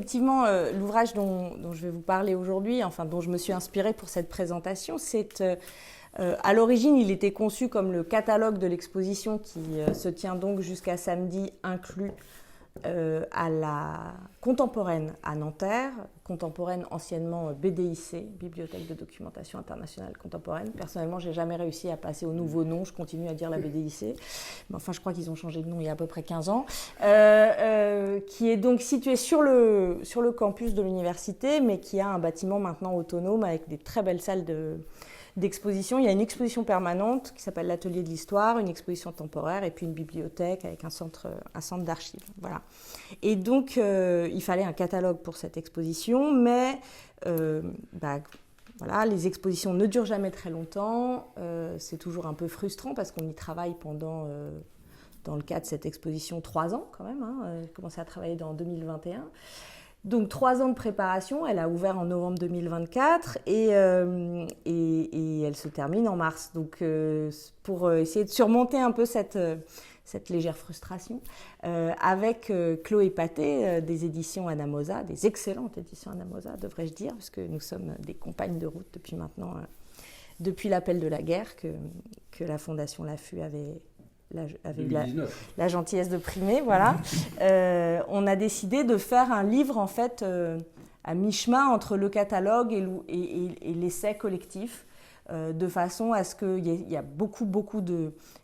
effectivement, l'ouvrage dont je vais vous parler aujourd'hui, enfin dont je me suis inspirée pour cette présentation, c'est à l'origine, il était conçu comme le catalogue de l'exposition qui se tient donc jusqu'à samedi inclus à la Contemporaine à Nanterre, Contemporaine anciennement BDIC, Bibliothèque de Documentation Internationale Contemporaine. Personnellement, je n'ai jamais réussi à passer au nouveau nom, je continue à dire la BDIC, mais enfin je crois qu'ils ont changé de nom il y a à peu près 15 ans, qui est donc situé sur le campus de l'université, mais qui a un bâtiment maintenant autonome avec des très belles salles d'exposition. Il y a une exposition permanente qui s'appelle l'Atelier de l'Histoire, une exposition temporaire et puis une bibliothèque avec un centre d'archives. Voilà. Et donc, il fallait un catalogue pour cette exposition, mais voilà, les expositions ne durent jamais très longtemps. C'est toujours un peu frustrant parce qu'on y travaille pendant, dans le cadre de cette exposition, 3 ans quand même. J'ai commencé à travailler en 2021. Donc 3 ans de préparation, elle a ouvert en novembre 2024 et elle se termine en mars. Donc pour essayer de surmonter un peu cette légère frustration, avec Chloé Paté des éditions Anamosa, des excellentes éditions Anamosa, devrais-je dire, puisque nous sommes des compagnes de route depuis maintenant, depuis l'appel de la guerre que la Fondation L'Affût avait eu la gentillesse de primer, voilà. On a décidé de faire un livre en fait à mi-chemin entre le catalogue et l'essai collectif, de façon à ce qu'il y a beaucoup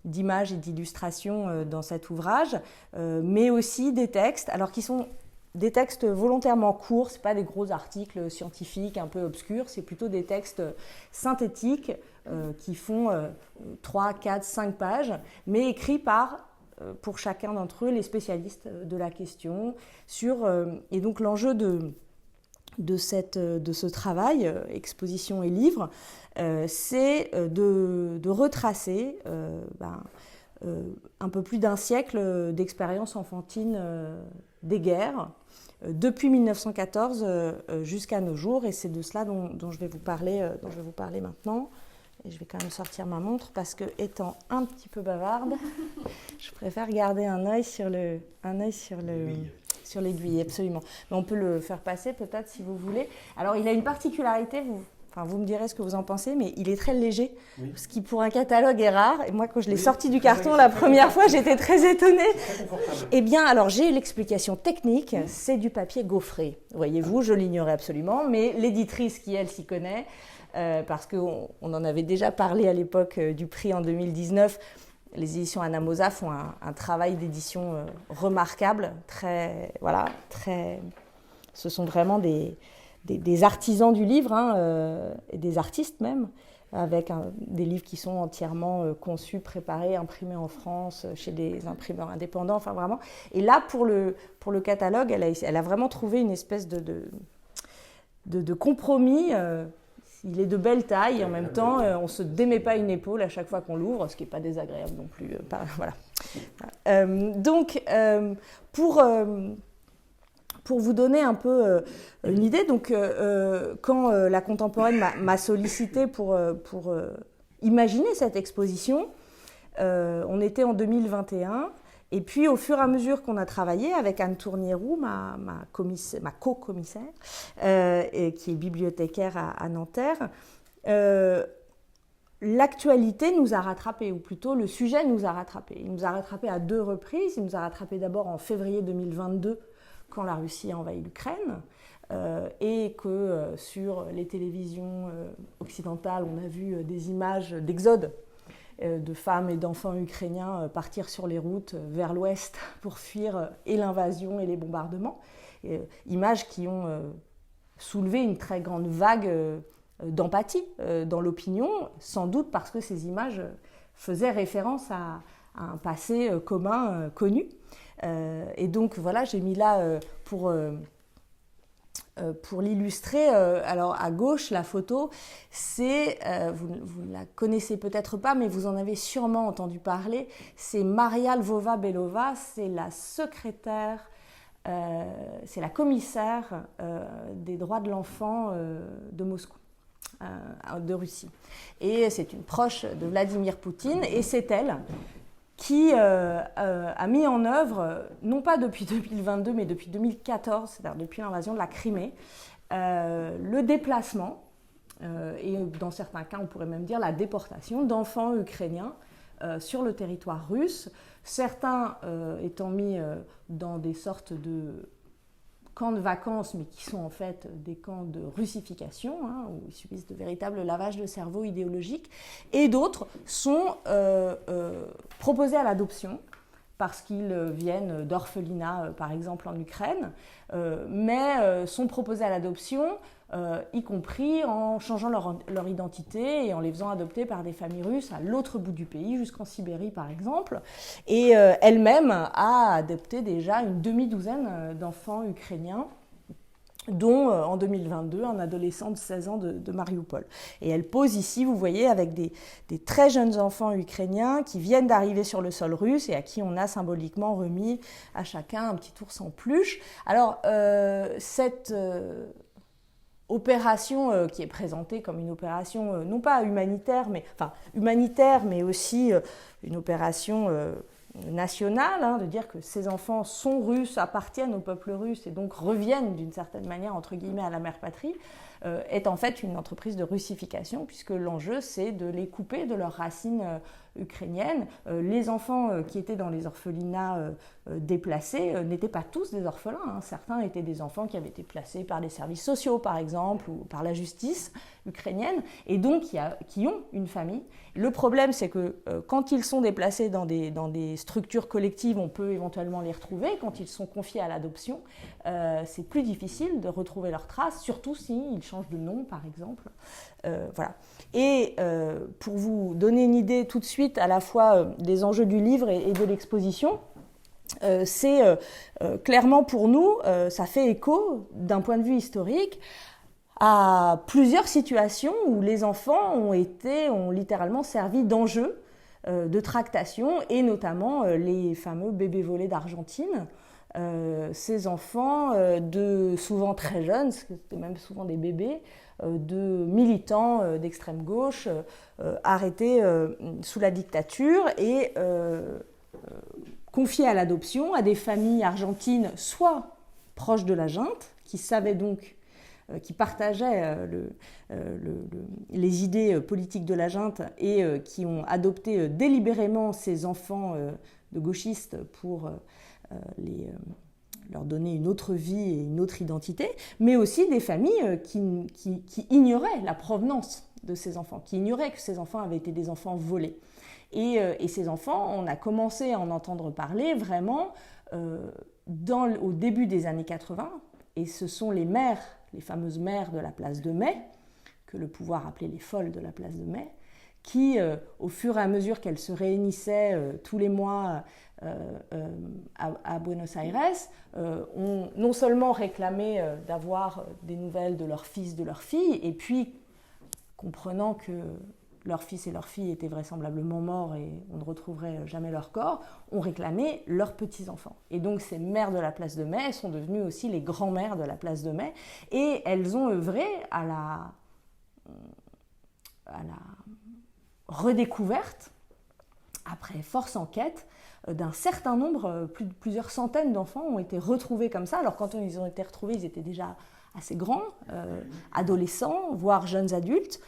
d'images et d'illustrations dans cet ouvrage, mais aussi des textes, alors qui sont des textes volontairement courts, ce n'est pas des gros articles scientifiques un peu obscurs, c'est plutôt des textes synthétiques qui font 3, 4, 5 pages, mais écrits par, pour chacun d'entre eux, les spécialistes de la question. Et donc l'enjeu de ce travail, exposition et livre, c'est de retracer un peu plus d'un siècle d'expérience enfantine des guerres, depuis 1914 jusqu'à nos jours, et c'est de cela dont je vais vous parler maintenant. Et je vais quand même sortir ma montre parce que, étant un petit peu bavarde, je préfère garder un œil sur l'aiguille, absolument. Mais on peut le faire passer peut-être si vous voulez. Alors il a une particularité, vous me direz ce que vous en pensez, mais il est très léger, oui. Ce qui pour un catalogue est rare. Et moi, quand je l'ai sorti du carton la première fois, j'étais très étonnée. Eh bien, alors j'ai l'explication technique, c'est du papier gaufré. Voyez-vous, je l'ignorais absolument, mais l'éditrice qui, elle, s'y connaît, parce qu'on en avait déjà parlé à l'époque du prix en 2019, les éditions Anamosa font un travail d'édition remarquable, ce sont vraiment des artisans du livre, et des artistes même, avec des livres qui sont entièrement conçus, préparés, imprimés en France, chez des imprimeurs indépendants, enfin vraiment. Et là, pour le catalogue, elle a vraiment trouvé une espèce de compromis. Il est de belle taille et en même temps, on ne se démet pas une épaule à chaque fois qu'on l'ouvre, ce qui n'est pas désagréable non plus. Voilà. Donc, pour vous donner un peu une idée, donc, quand la Contemporaine m'a sollicité pour imaginer cette exposition, on était en 2021. Et puis, au fur et à mesure qu'on a travaillé avec Anne Tournier-Roux, ma co-commissaire, qui est bibliothécaire à Nanterre, l'actualité nous a rattrapés, ou plutôt le sujet nous a rattrapés. Il nous a rattrapés à 2 reprises. Il nous a rattrapés d'abord en février 2022, quand la Russie a envahi l'Ukraine, et que sur les télévisions occidentales, on a vu des images d'exode de femmes et d'enfants ukrainiens partir sur les routes vers l'ouest pour fuir et l'invasion et les bombardements. Images qui ont soulevé une très grande vague d'empathie dans l'opinion, sans doute parce que ces images faisaient référence à un passé commun connu. Et donc voilà, j'ai mis là pour l'illustrer, alors à gauche, la photo, c'est, vous ne la connaissez peut-être pas, mais vous en avez sûrement entendu parler, c'est Maria Lvova-Belova, c'est la secrétaire, c'est la commissaire des droits de l'enfant de Moscou, de Russie. Et c'est une proche de Vladimir Poutine, et c'est elle qui a mis en œuvre, non pas depuis 2022, mais depuis 2014, c'est-à-dire depuis l'invasion de la Crimée, le déplacement, et dans certains cas, on pourrait même dire la déportation d'enfants ukrainiens sur le territoire russe, certains étant mis dans des sortes de camps de vacances, mais qui sont en fait des camps de russification, où ils subissent de véritables lavages de cerveau idéologiques, et d'autres sont proposés à l'adoption, parce qu'ils viennent d'orphelinats, par exemple en Ukraine, mais sont proposés à l'adoption, y compris en changeant leur identité et en les faisant adopter par des familles russes à l'autre bout du pays, jusqu'en Sibérie par exemple. Et elle-même a adopté déjà une demi-douzaine d'enfants ukrainiens, dont en 2022 un adolescent de 16 ans de Mariupol. Et elle pose ici, vous voyez, avec des très jeunes enfants ukrainiens qui viennent d'arriver sur le sol russe et à qui on a symboliquement remis à chacun un petit ours en peluche. Alors, cette opération qui est présentée comme une opération non pas humanitaire, mais aussi une opération nationale, de dire que ces enfants sont russes, appartiennent au peuple russe et donc reviennent d'une certaine manière, entre guillemets, à la mère patrie, est en fait une entreprise de russification, puisque l'enjeu, c'est de les couper de leurs racines ukrainiennes. Les enfants qui étaient dans les orphelinats déplacés n'étaient pas tous des orphelins. Certains étaient des enfants qui avaient été placés par les services sociaux, par exemple, ou par la justice ukrainienne, et donc qui ont une famille. Le problème, c'est que quand ils sont déplacés dans des structures collectives, on peut éventuellement les retrouver. Quand ils sont confiés à l'adoption, c'est plus difficile de retrouver leurs traces, surtout s'ils changent de nom, par exemple. Voilà. Et pour vous donner une idée tout de suite à la fois des enjeux du livre et de l'exposition, c'est clairement pour nous, ça fait écho d'un point de vue historique à plusieurs situations où les enfants ont littéralement servi d'enjeu de tractation, et notamment les fameux bébés volés d'Argentine. Ces enfants, souvent très jeunes, c'était même souvent des bébés, de militants d'extrême gauche arrêtés sous la dictature et confiés à l'adoption à des familles argentines, soit proches de la junte, qui savaient donc, qui partageaient les idées politiques de la junte et qui ont adopté délibérément ces enfants de gauchistes pour leur donner une autre vie et une autre identité, mais aussi des familles qui ignoraient la provenance de ces enfants, qui ignoraient que ces enfants avaient été des enfants volés. Et ces enfants, on a commencé à en entendre parler vraiment au début des années 80, et ce sont les mères, les fameuses mères de la place de Mai, que le pouvoir appelait les folles de la place de Mai, qui, au fur et à mesure qu'elles se réunissaient tous les mois à Buenos Aires, ont non seulement réclamé d'avoir des nouvelles de leurs fils, de leurs filles, et puis, comprenant que leurs fils et leurs filles étaient vraisemblablement morts et on ne retrouverait jamais leur corps, ont réclamé leurs petits-enfants. Et donc ces mères de la place de Mai sont devenues aussi les grands-mères de la place de Mai, et elles ont œuvré à la redécouverte, après force enquête, d'un certain nombre, plusieurs centaines d'enfants ont été retrouvés comme ça. Alors quand ils ont été retrouvés, ils étaient déjà assez grands, adolescents, voire jeunes adultes.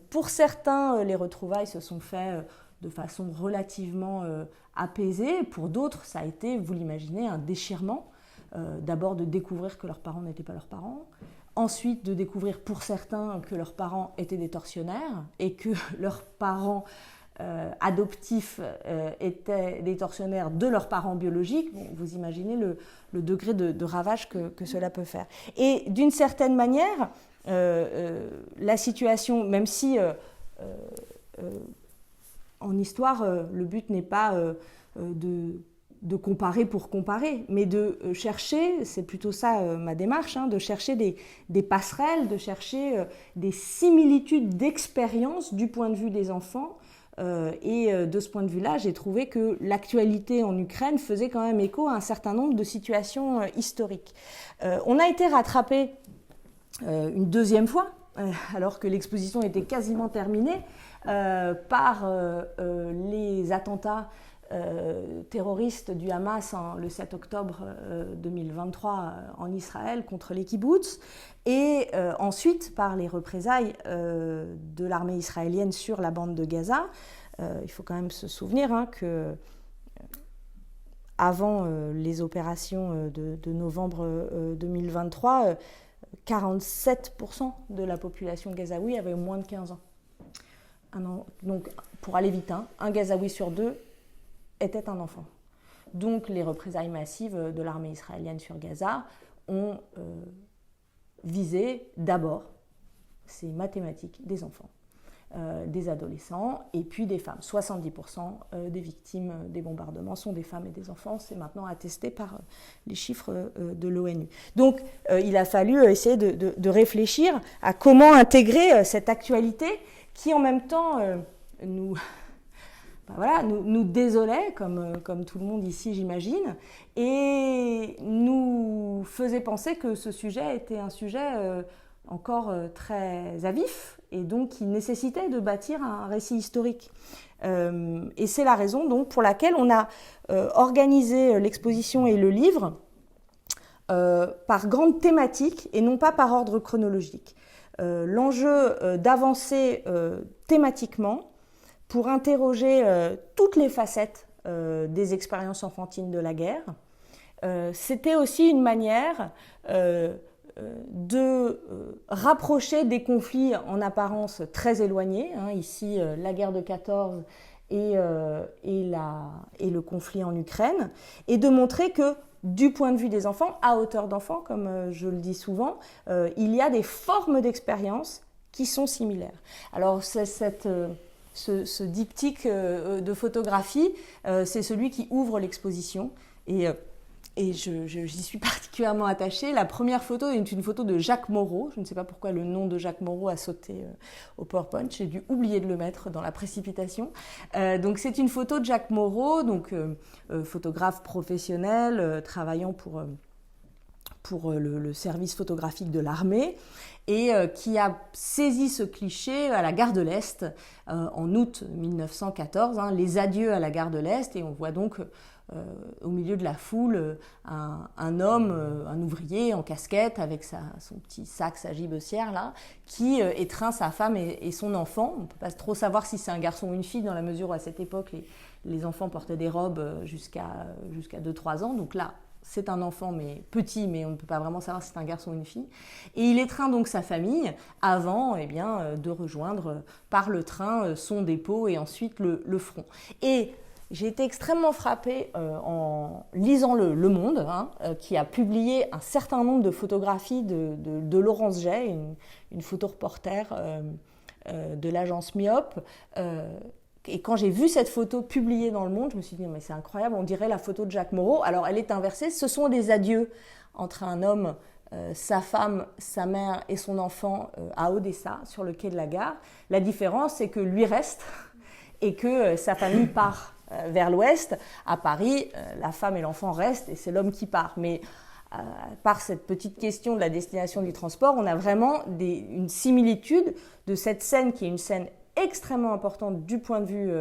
Pour certains, les retrouvailles se sont faites de façon relativement apaisée. Pour d'autres, ça a été, vous l'imaginez, un déchirement. D'abord de découvrir que leurs parents n'étaient pas leurs parents. Ensuite, de découvrir pour certains que leurs parents étaient des tortionnaires et que leurs parents adoptifs étaient des tortionnaires de leurs parents biologiques. Bon, vous imaginez le degré de ravage que cela peut faire. Et d'une certaine manière, la situation, même si en histoire, le but n'est pas de comparer pour comparer, mais de chercher, c'est plutôt ça ma démarche, de chercher des passerelles, de chercher des similitudes d'expérience du point de vue des enfants. Et de ce point de vue-là, j'ai trouvé que l'actualité en Ukraine faisait quand même écho à un certain nombre de situations historiques. On a été rattrapé une deuxième fois, alors que l'exposition était quasiment terminée, par les attentats terroristes du Hamas le 7 octobre 2023 en Israël contre les kibboutz, et ensuite par les représailles de l'armée israélienne sur la bande de Gaza. Il faut quand même se souvenir que avant les opérations de novembre 2023, 47% de la population gazaoui avait moins de 15 ans. Donc, pour aller vite, un Gazaoui sur 2 était un enfant. Donc, les représailles massives de l'armée israélienne sur Gaza ont visé d'abord, c'est mathématique, des enfants, des adolescents et puis des femmes. 70% des victimes des bombardements sont des femmes et des enfants. C'est maintenant attesté par les chiffres de l'ONU. Donc, il a fallu essayer de réfléchir à comment intégrer cette actualité qui, en même temps, nous désolait, comme tout le monde ici, j'imagine, et nous faisait penser que ce sujet était un sujet encore très à vif, et donc qui nécessitait de bâtir un récit historique. Et c'est la raison donc pour laquelle on a organisé l'exposition et le livre par grande thématique et non pas par ordre chronologique. L'enjeu d'avancer thématiquement pour interroger toutes les facettes des expériences enfantines de la guerre. C'était aussi une manière de rapprocher des conflits en apparence très éloignés, ici la guerre de 14 et le conflit en Ukraine, et de montrer que du point de vue des enfants, à hauteur d'enfants, comme je le dis souvent, il y a des formes d'expérience qui sont similaires. Alors ce diptyque de photographie, c'est celui qui ouvre l'exposition, et j'y suis particulièrement attachée. La première photo est une photo de Jacques Moreau. Je ne sais pas pourquoi le nom de Jacques Moreau a sauté au PowerPoint. J'ai dû oublier de le mettre dans la précipitation. Donc c'est une photo de Jacques Moreau, donc photographe professionnel, travaillant pour le service photographique de l'armée, et qui a saisi ce cliché à la gare de l'Est en août 1914, les adieux à la gare de l'Est, et on voit donc au milieu de la foule un homme, un ouvrier en casquette avec son petit sac, sa gibecière là, qui étreint sa femme et son enfant. On ne peut pas trop savoir si c'est un garçon ou une fille dans la mesure où à cette époque les enfants portaient des robes jusqu'à 2-3 ans, donc là c'est un enfant mais petit, mais on ne peut pas vraiment savoir si c'est un garçon ou une fille. Et il étreint donc sa famille avant de rejoindre par le train son dépôt et ensuite le front. Et j'ai été extrêmement frappée en lisant Le Monde, qui a publié un certain nombre de photographies de Laurence Jay, une photoreporter de l'agence Myope. Et quand j'ai vu cette photo publiée dans Le Monde, je me suis dit, mais c'est incroyable, on dirait la photo de Jacques Moreau. Alors elle est inversée, ce sont des adieux entre un homme, sa femme, sa mère et son enfant à Odessa, sur le quai de la gare. La différence, c'est que lui reste et que sa famille part vers l'ouest. À Paris, la femme et l'enfant restent et c'est l'homme qui part. Mais par cette petite question de la destination du transport, on a vraiment une similitude de cette scène qui est une scène extrêmement importante du point de vue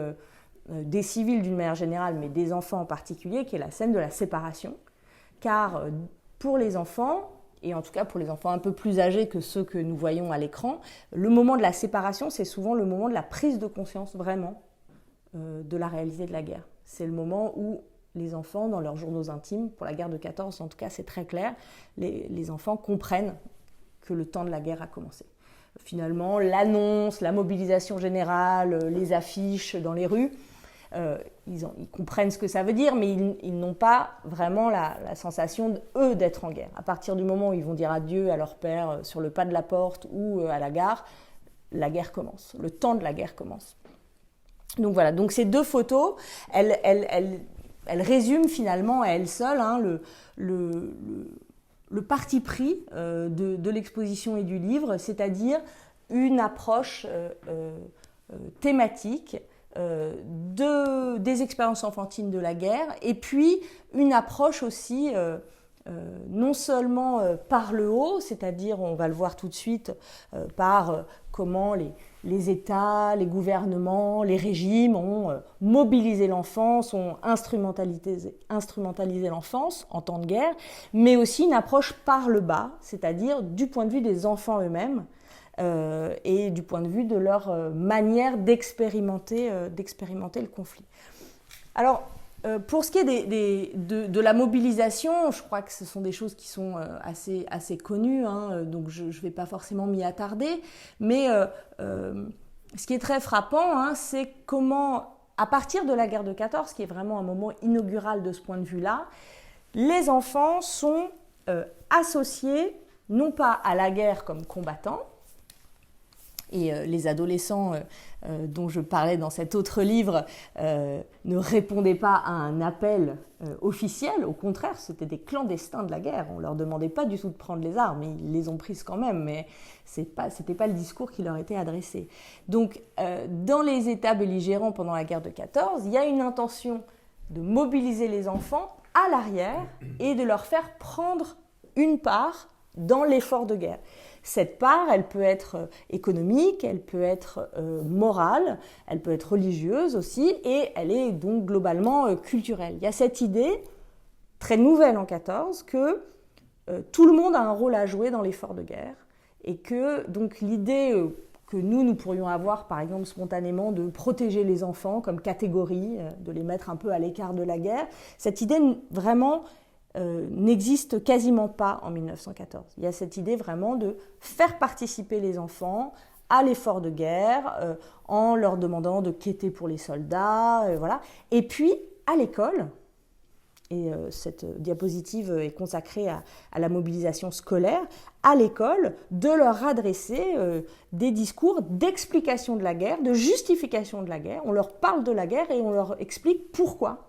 des civils d'une manière générale, mais des enfants en particulier, qui est la scène de la séparation. Car pour les enfants, et en tout cas pour les enfants un peu plus âgés que ceux que nous voyons à l'écran, le moment de la séparation, c'est souvent le moment de la prise de conscience vraiment de la réalité de la guerre. C'est le moment où les enfants, dans leurs journaux intimes, pour la guerre de 14 en tout cas c'est très clair, les enfants comprennent que le temps de la guerre a commencé. Finalement, l'annonce, la mobilisation générale, les affiches dans les rues, ils comprennent ce que ça veut dire, mais ils n'ont pas vraiment la sensation, eux, d'être en guerre. À partir du moment où ils vont dire adieu à leur père sur le pas de la porte ou à la gare, la guerre commence, le temps de la guerre commence. Donc voilà, donc ces deux photos, elles résument finalement à elles seules le parti pris de l'exposition et du livre, c'est-à-dire une approche thématique des expériences enfantines de la guerre, et puis une approche aussi non seulement par le haut, c'est-à-dire, on va le voir tout de suite, par comment les États, les gouvernements, les régimes ont mobilisé l'enfance, ont instrumentalisé l'enfance en temps de guerre, mais aussi une approche par le bas, c'est-à-dire du point de vue des enfants eux-mêmes et du point de vue de leur manière d'expérimenter le conflit. Alors, pour ce qui est de la mobilisation, je crois que ce sont des choses qui sont assez connues, hein, donc je ne vais pas forcément m'y attarder, mais ce qui est très frappant, hein, c'est comment, à partir de la guerre de 14, qui est vraiment un moment inaugural de ce point de vue-là, les enfants sont associés non pas à la guerre comme combattants, et les adolescents dont je parlais dans cet autre livre ne répondaient pas à un appel officiel, au contraire, c'était des clandestins de la guerre. On ne leur demandait pas du tout de prendre les armes, ils les ont prises quand même, mais ce n'était pas le discours qui leur était adressé. Donc, dans les États belligérants pendant la guerre de 14, il y a une intention de mobiliser les enfants à l'arrière et de leur faire prendre une part dans l'effort de guerre. Cette part, elle peut être économique, elle peut être morale, elle peut être religieuse aussi, et elle est donc globalement culturelle. Il y a cette idée, très nouvelle en 14, que tout le monde a un rôle à jouer dans l'effort de guerre, et que donc l'idée que nous pourrions avoir, par exemple, spontanément, de protéger les enfants comme catégorie, de les mettre un peu à l'écart de la guerre, cette idée vraiment n'existe quasiment pas en 1914. Il y a cette idée vraiment de faire participer les enfants à l'effort de guerre en leur demandant de quêter pour les soldats, voilà. Et puis, à l'école, et cette diapositive est consacrée à la mobilisation scolaire, à l'école, de leur adresser des discours d'explication de la guerre, de justification de la guerre. On leur parle de la guerre et on leur explique pourquoi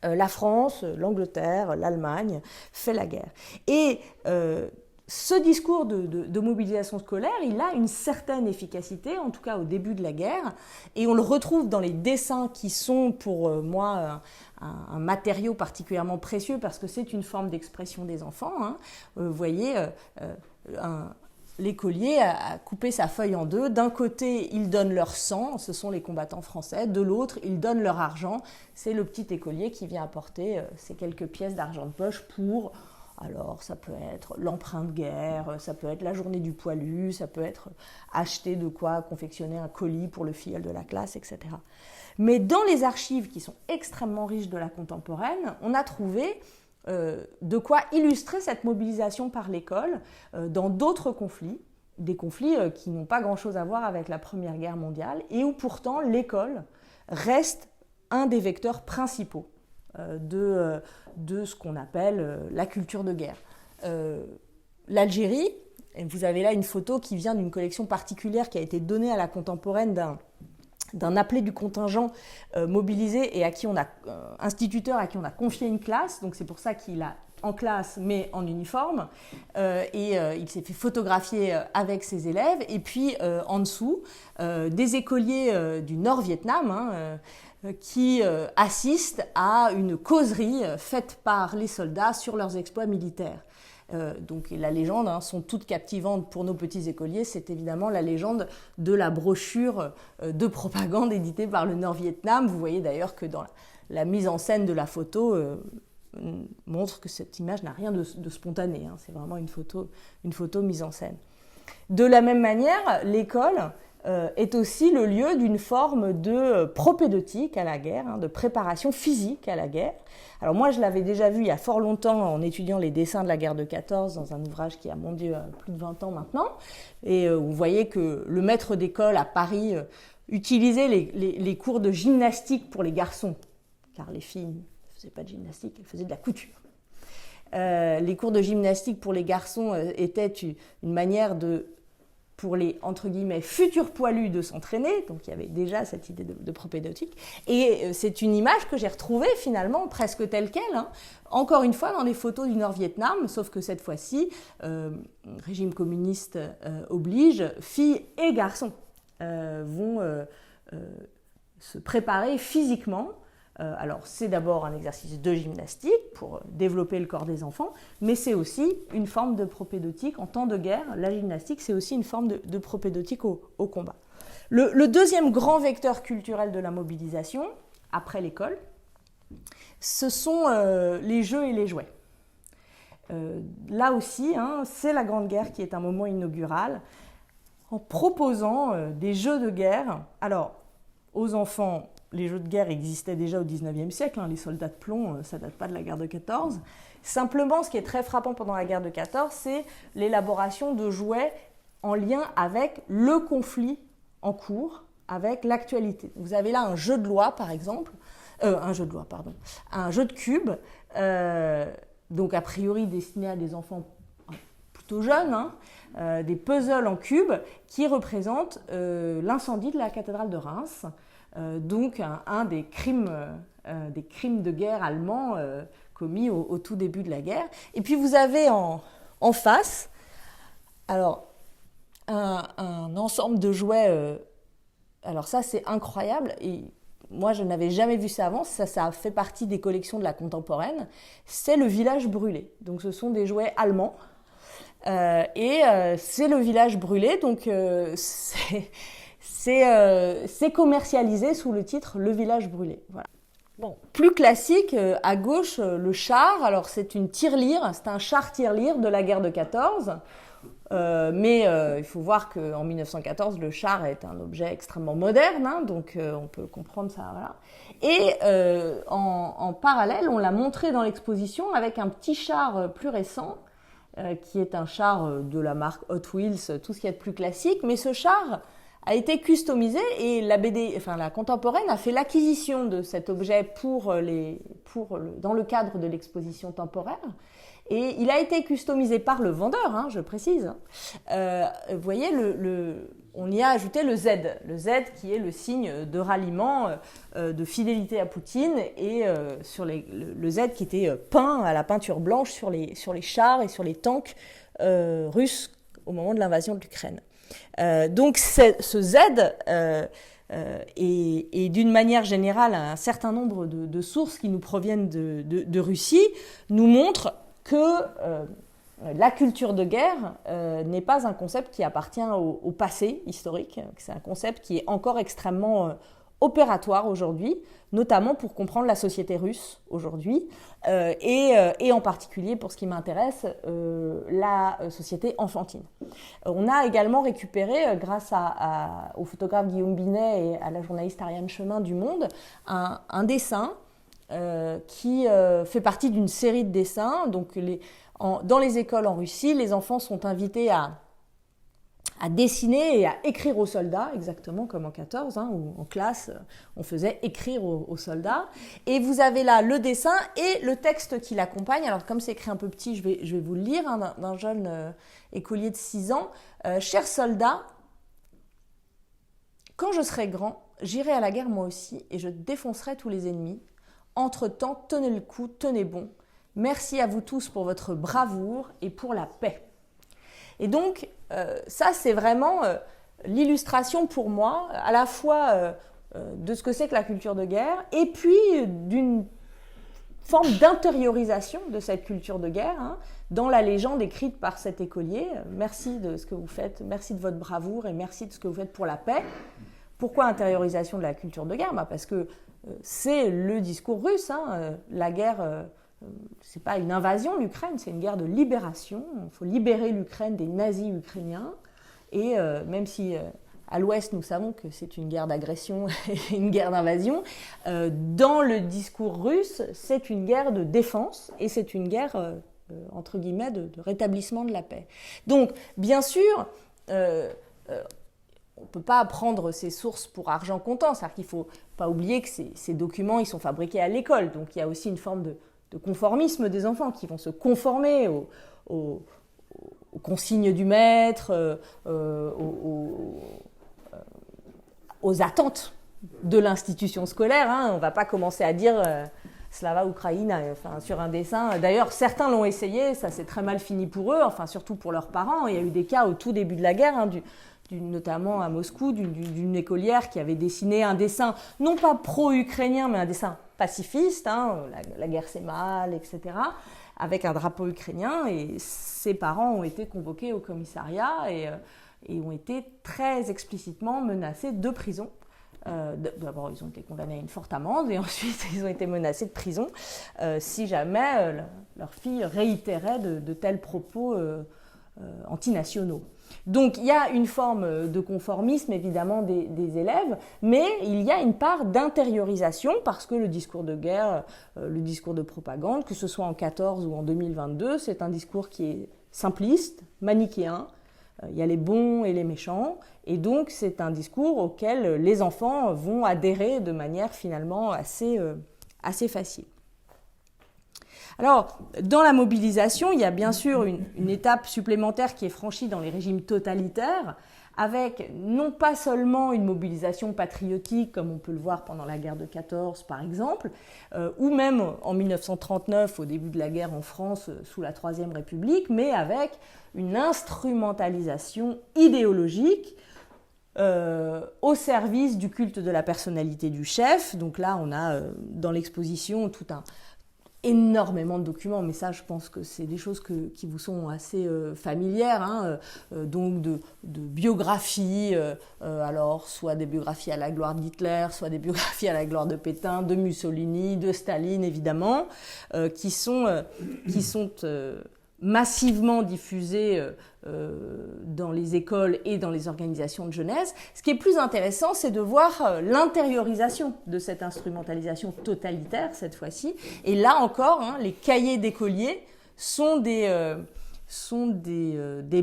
la France, l'Angleterre, l'Allemagne fait la guerre. Et ce discours de mobilisation scolaire, il a une certaine efficacité, en tout cas au début de la guerre, et on le retrouve dans les dessins qui sont pour moi un matériau particulièrement précieux parce que c'est une forme d'expression des enfants. Hein. Vous voyez, l'écolier a coupé sa feuille en deux. D'un côté, ils donnent leur sang, ce sont les combattants français. De l'autre, ils donnent leur argent. C'est le petit écolier qui vient apporter ces quelques pièces d'argent de poche pour... Alors, ça peut être l'emprunt de guerre, ça peut être la journée du poilu, ça peut être acheter de quoi confectionner un colis pour le filleul de la classe, etc. Mais dans les archives qui sont extrêmement riches de la contemporaine, on a trouvé de quoi illustrer cette mobilisation par l'école dans d'autres conflits, des conflits qui n'ont pas grand-chose à voir avec la Première Guerre mondiale et où pourtant l'école reste un des vecteurs principaux de ce qu'on appelle la culture de guerre. L'Algérie, et vous avez là une photo qui vient d'une collection particulière qui a été donnée à la contemporaine d'un appelé du contingent mobilisé et instituteur à qui on a confié une classe, donc c'est pour ça qu'il a en classe mais en uniforme, il s'est fait photographier avec ses élèves, et puis en dessous, des écoliers du Nord-Vietnam qui assistent à une causerie faite par les soldats sur leurs exploits militaires. Donc la légende, sont toutes captivantes pour nos petits écoliers, c'est évidemment la légende de la brochure de propagande éditée par le Nord-Vietnam. Vous voyez d'ailleurs que dans la mise en scène de la photo montre que cette image n'a rien de spontané, c'est vraiment une photo mise en scène. De la même manière, l'école est aussi le lieu d'une forme de propédeutique à la guerre, de préparation physique à la guerre. Alors moi, je l'avais déjà vu il y a fort longtemps en étudiant les dessins de la guerre de 14 dans un ouvrage qui a, mon Dieu, plus de 20 ans maintenant. Et vous voyez que le maître d'école à Paris utilisait les cours de gymnastique pour les garçons, car les filles ne faisaient pas de gymnastique, elles faisaient de la couture. Les cours de gymnastique pour les garçons étaient une manière pour les, entre guillemets, futurs poilus de s'entraîner. Donc il y avait déjà cette idée de propédeutique. Et c'est une image que j'ai retrouvée finalement presque telle qu'elle, encore une fois dans des photos du Nord-Vietnam, sauf que cette fois-ci, régime communiste oblige, filles et garçons vont se préparer physiquement Alors, c'est d'abord un exercice de gymnastique pour développer le corps des enfants, mais c'est aussi une forme de propédeutique. En temps de guerre, la gymnastique, c'est aussi une forme de propédeutique au combat. Le deuxième grand vecteur culturel de la mobilisation, après l'école, ce sont les jeux et les jouets. Là aussi, c'est la Grande Guerre qui est un moment inaugural, en proposant des jeux de guerre. Alors, aux enfants, les jeux de guerre existaient déjà au XIXe siècle, les soldats de plomb, ça ne date pas de la guerre de 14. Simplement, ce qui est très frappant pendant la guerre de 14, c'est l'élaboration de jouets en lien avec le conflit en cours, avec l'actualité. Vous avez là un jeu de loi, par exemple, un jeu de cubes, donc a priori destiné à des enfants plutôt jeunes, des puzzles en cubes qui représentent l'incendie de la cathédrale de Reims, donc un des crimes de guerre allemands commis au tout début de la guerre. Et puis vous avez en face, alors, un ensemble de jouets, alors ça c'est incroyable, et moi je n'avais jamais vu ça avant, ça fait partie des collections de la contemporaine, c'est le village brûlé. Donc ce sont des jouets allemands, et c'est le village brûlé, donc c'est commercialisé sous le titre Le village brûlé. Voilà. Bon, plus classique, à gauche, le char. Alors c'est une tirelire, c'est un char tirelire de la guerre de 14. Mais il faut voir qu'en 1914, le char est un objet extrêmement moderne, donc on peut comprendre ça. Voilà. Et en parallèle, on l'a montré dans l'exposition avec un petit char plus récent, qui est un char de la marque Hot Wheels, tout ce qui est de plus classique. Mais ce char a été customisé et la contemporaine a fait l'acquisition de cet objet dans le cadre de l'exposition temporaire. Et il a été customisé par le vendeur, je précise. Vous voyez, on y a ajouté le Z qui est le signe de ralliement, de fidélité à Poutine, et le Z qui était peint à la peinture blanche sur les chars et sur les tanks russes au moment de l'invasion de l'Ukraine. Donc ce Z et d'une manière générale un certain nombre de sources qui nous proviennent de Russie nous montrent que la culture de guerre n'est pas un concept qui appartient au passé historique, c'est un concept qui est encore extrêmement opératoire aujourd'hui, notamment pour comprendre la société russe aujourd'hui, et en particulier pour ce qui m'intéresse, la société enfantine. On a également récupéré, grâce au photographe Guillaume Binet et à la journaliste Ariane Chemin du Monde, un dessin qui fait partie d'une série de dessins. Donc dans les écoles en Russie, les enfants sont invités à dessiner et à écrire aux soldats, exactement comme en 14, où en classe, on faisait écrire aux soldats. Et vous avez là le dessin et le texte qui l'accompagne. Alors comme c'est écrit un peu petit, je vais vous le lire, d'un jeune écolier de 6 ans. « Chers soldats, quand je serai grand, j'irai à la guerre moi aussi et je défoncerai tous les ennemis. Entre-temps, tenez le coup, tenez bon. Merci à vous tous pour votre bravoure et pour la paix. » Et donc, ça, c'est vraiment l'illustration pour moi, à la fois de ce que c'est que la culture de guerre, et puis d'une forme d'intériorisation de cette culture de guerre, dans la légende écrite par cet écolier. Merci de ce que vous faites, merci de votre bravoure et merci de ce que vous faites pour la paix. Pourquoi intériorisation de la culture de guerre ? Parce que c'est le discours russe, la guerre... c'est pas une invasion, l'Ukraine, c'est une guerre de libération. Il faut libérer l'Ukraine des nazis ukrainiens. Et même si à l'Ouest, nous savons que c'est une guerre d'agression et une guerre d'invasion, dans le discours russe, c'est une guerre de défense et c'est une guerre, entre guillemets, de rétablissement de la paix. Donc, bien sûr, on ne peut pas prendre ces sources pour argent comptant. C'est-à-dire qu'il ne faut pas oublier que ces documents, ils sont fabriqués à l'école. Donc, il y a aussi une forme de conformisme des enfants qui vont se conformer aux consignes du maître, aux attentes de l'institution scolaire. On ne va pas commencer à dire Slava Ukraina sur un dessin. D'ailleurs, certains l'ont essayé, ça s'est très mal fini pour eux, surtout pour leurs parents. Il y a eu des cas au tout début de la guerre, notamment à Moscou, d'une écolière qui avait dessiné un dessin, non pas pro-ukrainien, mais un dessin pacifiste, hein, la guerre c'est mal, etc., avec un drapeau ukrainien, et ses parents ont été convoqués au commissariat et ont été très explicitement menacés de prison. D'abord, ils ont été condamnés à une forte amende, et ensuite, ils ont été menacés de prison si jamais leur fille réitérait de tels propos antinationaux. Donc, il y a une forme de conformisme, évidemment, des élèves, mais il y a une part d'intériorisation, parce que le discours de guerre, le discours de propagande, que ce soit en 14 ou en 2022, c'est un discours qui est simpliste, manichéen. Il y a les bons et les méchants, et donc c'est un discours auquel les enfants vont adhérer de manière finalement assez facile. Alors, dans la mobilisation, il y a bien sûr une étape supplémentaire qui est franchie dans les régimes totalitaires, avec non pas seulement une mobilisation patriotique, comme on peut le voir pendant la guerre de 14 par exemple, ou même en 1939, au début de la guerre en France, sous la Troisième République, mais avec une instrumentalisation idéologique au service du culte de la personnalité du chef. Donc là, on a dans l'exposition énormément de documents, mais ça, je pense que c'est des choses qui vous sont assez familières, hein, donc de biographies, alors soit des biographies à la gloire d'Hitler, soit des biographies à la gloire de Pétain, de Mussolini, de Staline, évidemment, qui sont massivement diffusées dans les écoles et dans les organisations de jeunesse. Ce qui est plus intéressant, c'est de voir l'intériorisation de cette instrumentalisation totalitaire, cette fois-ci. Et là encore, hein, les cahiers d'écoliers sont des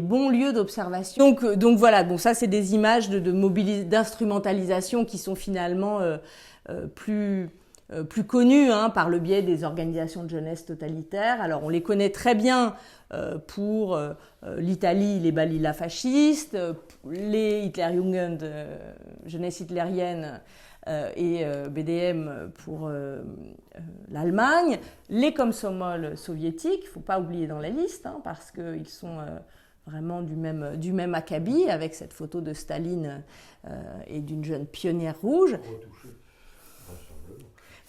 bons lieux d'observation. Donc voilà, bon, ça c'est des images d'instrumentalisation qui sont finalement plus connues, hein, par le biais des organisations de jeunesse totalitaires. Alors on les connaît très bien pour l'Italie, les Balilla fascistes, les Hitlerjugend, jeunesse hitlérienne, et BDM pour l'Allemagne, les Komsomol soviétiques, il ne faut pas oublier dans la liste, hein, parce qu'ils sont vraiment du même acabit, avec cette photo de Staline et d'une jeune pionnière rouge.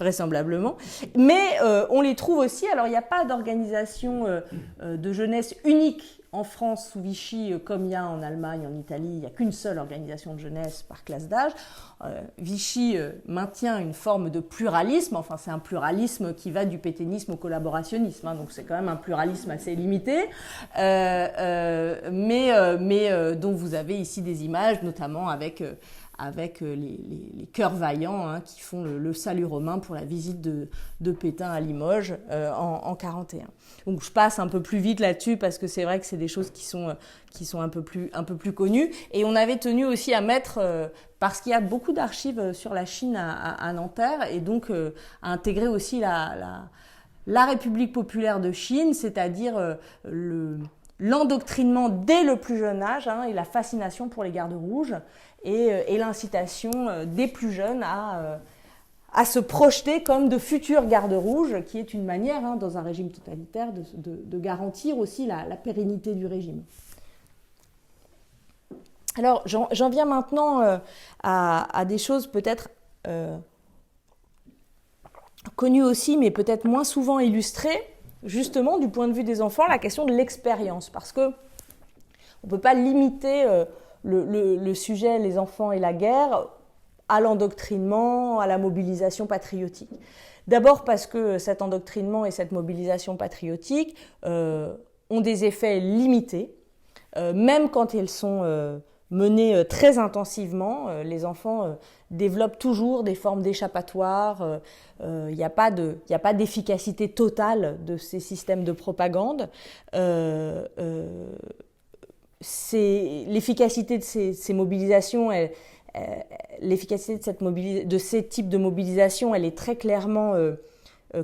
Vraisemblablement. Mais on les trouve aussi, alors il n'y a pas d'organisation de jeunesse unique en France sous Vichy, comme il y a en Allemagne, en Italie, il n'y a qu'une seule organisation de jeunesse par classe d'âge. Vichy maintient une forme de pluralisme, enfin c'est un pluralisme qui va du pétainisme au collaborationnisme, hein, donc c'est quand même un pluralisme assez limité, mais dont vous avez ici des images, notamment avec les cœurs vaillants, hein, qui font le salut romain pour la visite de Pétain à Limoges en 1941. Donc je passe un peu plus vite là-dessus parce que c'est vrai que c'est des choses qui sont un peu plus connues. Et on avait tenu aussi à mettre, parce qu'il y a beaucoup d'archives sur la Chine à Nanterre, et donc à intégrer aussi la République populaire de Chine, c'est-à-dire l'endoctrinement dès le plus jeune âge, hein, et la fascination pour les gardes rouges, et l'incitation des plus jeunes à se projeter comme de futurs gardes rouges, qui est une manière, hein, dans un régime totalitaire, de garantir aussi la pérennité du régime. Alors, j'en viens maintenant à des choses peut-être connues aussi, mais peut-être moins souvent illustrées, justement, du point de vue des enfants, la question de l'expérience, parce que on ne peut pas limiter le sujet, les enfants et la guerre, à l'endoctrinement, à la mobilisation patriotique. D'abord parce que cet endoctrinement et cette mobilisation patriotique ont des effets limités, même quand elles sont menées très intensivement. Les enfants développent toujours des formes d'échappatoire. Il n'y a pas d'efficacité totale de ces systèmes de propagande. L'efficacité de ces mobilisations, l'efficacité de ces types de mobilisation, elle est très clairement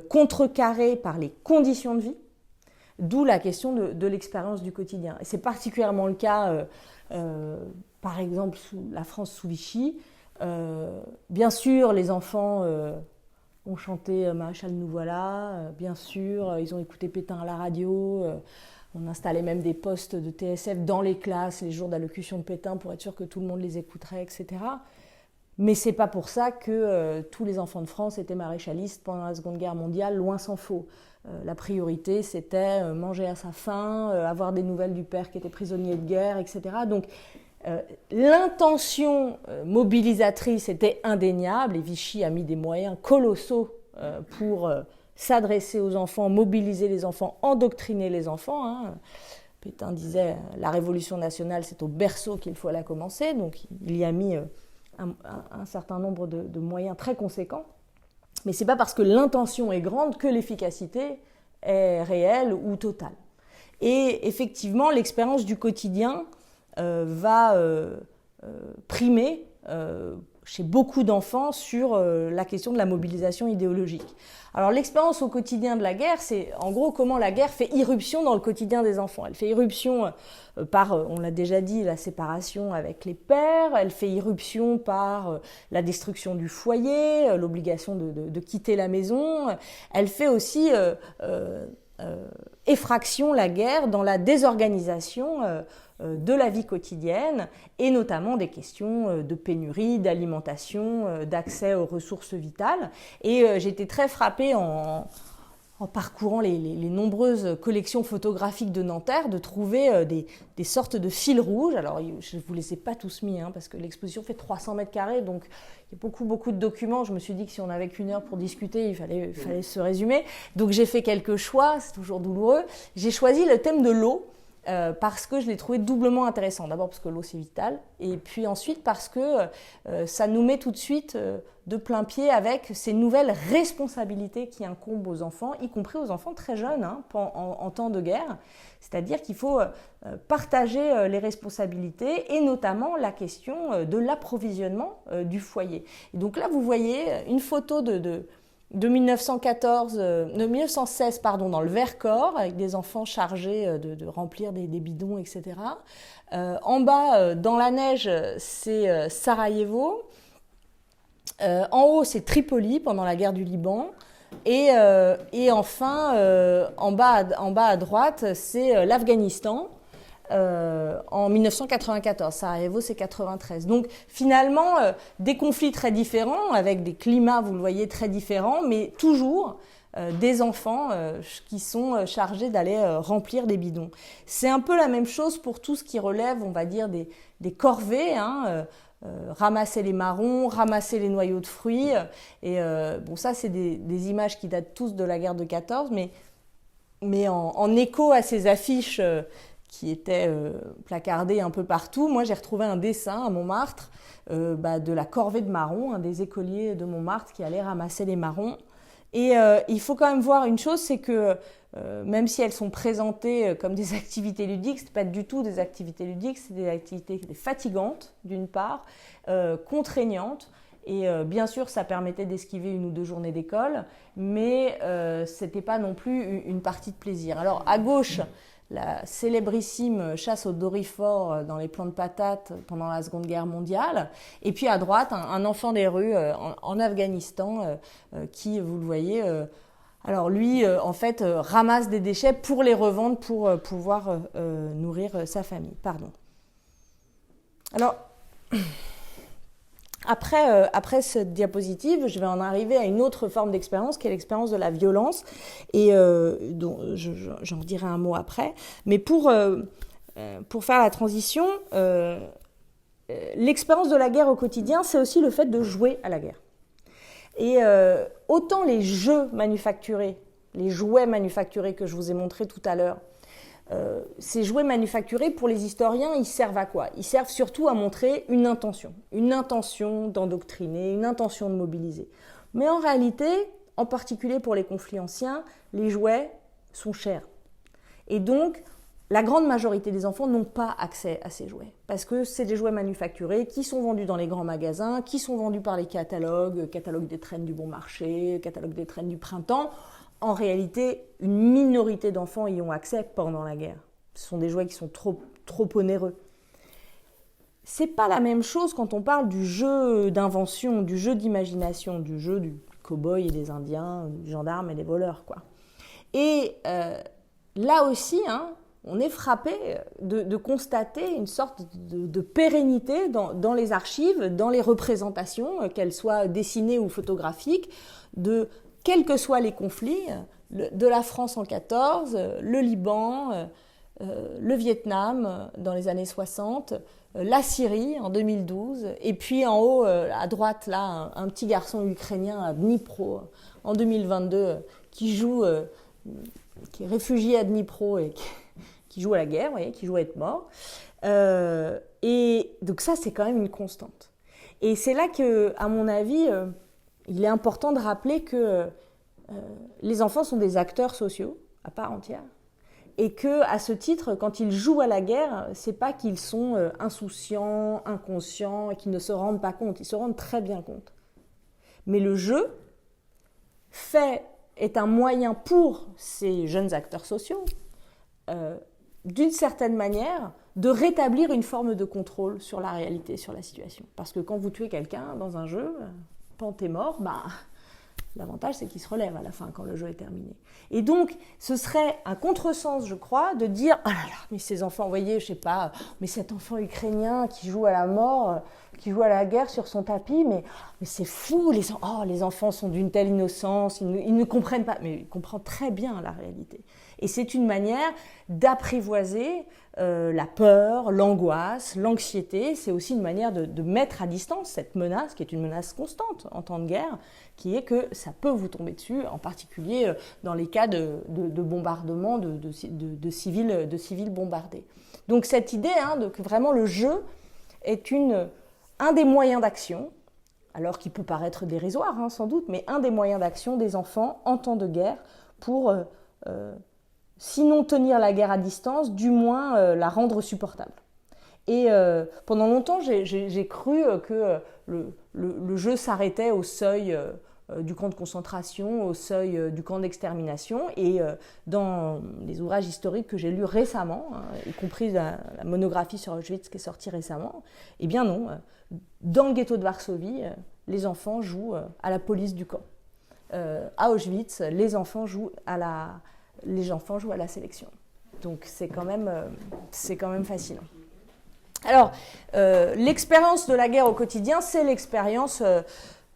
contrecarrée par les conditions de vie, d'où la question de l'expérience du quotidien. Et c'est particulièrement le cas, par exemple, sous la France sous Vichy. Bien sûr, les enfants ont chanté Maréchal nous voilà, bien sûr, ils ont écouté Pétain à la radio. On installait même des postes de TSF dans les classes les jours d'allocution de Pétain pour être sûr que tout le monde les écouterait, etc. Mais c'est pas pour ça que tous les enfants de France étaient maréchalistes pendant la Seconde Guerre mondiale, loin s'en faut. La priorité, c'était manger à sa faim, avoir des nouvelles du père qui était prisonnier de guerre, etc. Donc l'intention mobilisatrice était indéniable et Vichy a mis des moyens colossaux pour s'adresser aux enfants, mobiliser les enfants, endoctriner les enfants. Hein. Pétain disait la révolution nationale, c'est au berceau qu'il faut la commencer, donc il y a mis un certain nombre de moyens très conséquents. Mais ce n'est pas parce que l'intention est grande que l'efficacité est réelle ou totale. Et effectivement, l'expérience du quotidien va primer chez beaucoup d'enfants sur la question de la mobilisation idéologique. Alors l'expérience au quotidien de la guerre, c'est en gros comment la guerre fait irruption dans le quotidien des enfants. Elle fait irruption par, on l'a déjà dit, la séparation avec les pères, elle fait irruption par la destruction du foyer, l'obligation de quitter la maison, elle fait aussi effraction, la guerre, dans la désorganisation de la vie quotidienne et notamment des questions de pénurie, d'alimentation, d'accès aux ressources vitales. Et j'ai été très frappée en parcourant les nombreuses collections photographiques de Nanterre de trouver des sortes de fils rouges. Alors je ne vous les ai pas tous mis parce que l'exposition fait 300 mètres carrés, donc il y a beaucoup de documents. Je me suis dit que si on n'avait qu'une heure pour discuter, il fallait se résumer. Donc j'ai fait quelques choix, c'est toujours douloureux. J'ai choisi le thème de l'eau. Parce que je l'ai trouvé doublement intéressant. D'abord parce que l'eau c'est vital, et puis ensuite parce que ça nous met tout de suite de plein pied avec ces nouvelles responsabilités qui incombent aux enfants, y compris aux enfants très jeunes en temps de guerre. C'est-à-dire qu'il faut partager les responsabilités et notamment la question de l'approvisionnement du foyer. Et donc là vous voyez une photo de 1916 dans le Vercors, avec des enfants chargés de remplir des bidons, etc. En bas, dans la neige, c'est Sarajevo. En haut, c'est Tripoli pendant la guerre du Liban. Et enfin, en bas à droite, c'est l'Afghanistan. En 1994, Sarajevo c'est 93. Donc finalement des conflits très différents avec des climats, vous le voyez, très différents, mais toujours des enfants qui sont chargés d'aller remplir des bidons. C'est un peu la même chose pour tout ce qui relève, on va dire, des corvées, ramasser les marrons, ramasser les noyaux de fruits. Et bon, ça c'est des images qui datent tous de la guerre de 14, mais en écho à ces affiches qui étaient placardés un peu partout. Moi, j'ai retrouvé un dessin à Montmartre de la corvée de marrons, des écoliers de Montmartre qui allaient ramasser les marrons. Et il faut quand même voir une chose, c'est que même si elles sont présentées comme des activités ludiques, ce n'est pas du tout des activités ludiques, c'est des activités fatigantes, d'une part, contraignantes. Et bien sûr, ça permettait d'esquiver 1 ou 2 journées d'école, mais ce n'était pas non plus une partie de plaisir. Alors, à gauche, la célébrissime chasse au dorifort dans les plants de patates pendant la Seconde Guerre mondiale. Et puis à droite, un enfant des rues en Afghanistan qui, vous le voyez, alors lui, en fait, ramasse des déchets pour les revendre pour pouvoir nourrir sa famille. Pardon. Alors, après cette diapositive, je vais en arriver à une autre forme d'expérience qui est l'expérience de la violence et dont j'en dirai un mot après. Mais pour faire la transition, l'expérience de la guerre au quotidien, c'est aussi le fait de jouer à la guerre. Et autant les jeux manufacturés, les jouets manufacturés que je vous ai montrés tout à l'heure, ces jouets manufacturés, pour les historiens, ils servent à quoi ? Ils servent surtout à montrer une intention d'endoctriner, une intention de mobiliser. Mais en réalité, en particulier pour les conflits anciens, les jouets sont chers. Et donc, la grande majorité des enfants n'ont pas accès à ces jouets. Parce que c'est des jouets manufacturés qui sont vendus dans les grands magasins, qui sont vendus par les catalogues des traînes du bon marché, catalogue des traînes du printemps. En réalité, une minorité d'enfants y ont accès pendant la guerre. Ce sont des jouets qui sont trop onéreux. C'est pas la même chose quand on parle du jeu d'invention, du jeu d'imagination, du jeu du cow-boy et des Indiens, du gendarme et des voleurs, quoi. Et là aussi, on est frappé de constater une sorte de pérennité dans les archives, dans les représentations, qu'elles soient dessinées ou photographiques, de quels que soient les conflits, de la France en 14, le Liban, le Vietnam dans les années 60, la Syrie en 2012, et puis en haut, à droite, là, un petit garçon ukrainien à Dnipro en 2022 qui est réfugié à Dnipro et qui joue à la guerre, vous voyez, qui joue à être mort. Et donc ça, c'est quand même une constante. Et c'est là que, à mon avis, il est important de rappeler que les enfants sont des acteurs sociaux à part entière. Et que, à ce titre, quand ils jouent à la guerre, c'est pas qu'ils sont insouciants, inconscients et qu'ils ne se rendent pas compte. Ils se rendent très bien compte. Mais le jeu est un moyen pour ces jeunes acteurs sociaux, d'une certaine manière, de rétablir une forme de contrôle sur la réalité, sur la situation. Parce que quand vous tuez quelqu'un dans un jeu, quand t'es mort, l'avantage, c'est qu'il se relève à la fin, quand le jeu est terminé. Et donc, ce serait un contresens, je crois, de dire « Oh là là, mais ces enfants, vous voyez, je sais pas, mais cet enfant ukrainien qui joue à la mort, qui joue à la guerre sur son tapis, mais c'est fou, les enfants sont d'une telle innocence, ils ne comprennent pas. » Mais ils comprennent très bien la réalité. Et c'est une manière d'apprivoiser la peur, l'angoisse, l'anxiété. C'est aussi une manière de mettre à distance cette menace, qui est une menace constante en temps de guerre, qui est que ça peut vous tomber dessus, en particulier dans les cas de bombardement de civils bombardés. Donc cette idée que vraiment le jeu est un des moyens d'action, alors qu'il peut paraître dérisoire sans doute, mais un des moyens d'action des enfants en temps de guerre pour sinon tenir la guerre à distance, du moins la rendre supportable. Et pendant longtemps, j'ai cru que le jeu s'arrêtait au seuil du camp de concentration, au seuil du camp d'extermination. Et dans les ouvrages historiques que j'ai lus récemment, y compris la monographie sur Auschwitz qui est sortie récemment, eh bien non, dans le ghetto de Varsovie, les enfants jouent à la police du camp. À Auschwitz, les enfants jouent à la sélection. Donc c'est quand même fascinant. Alors, l'expérience de la guerre au quotidien, c'est l'expérience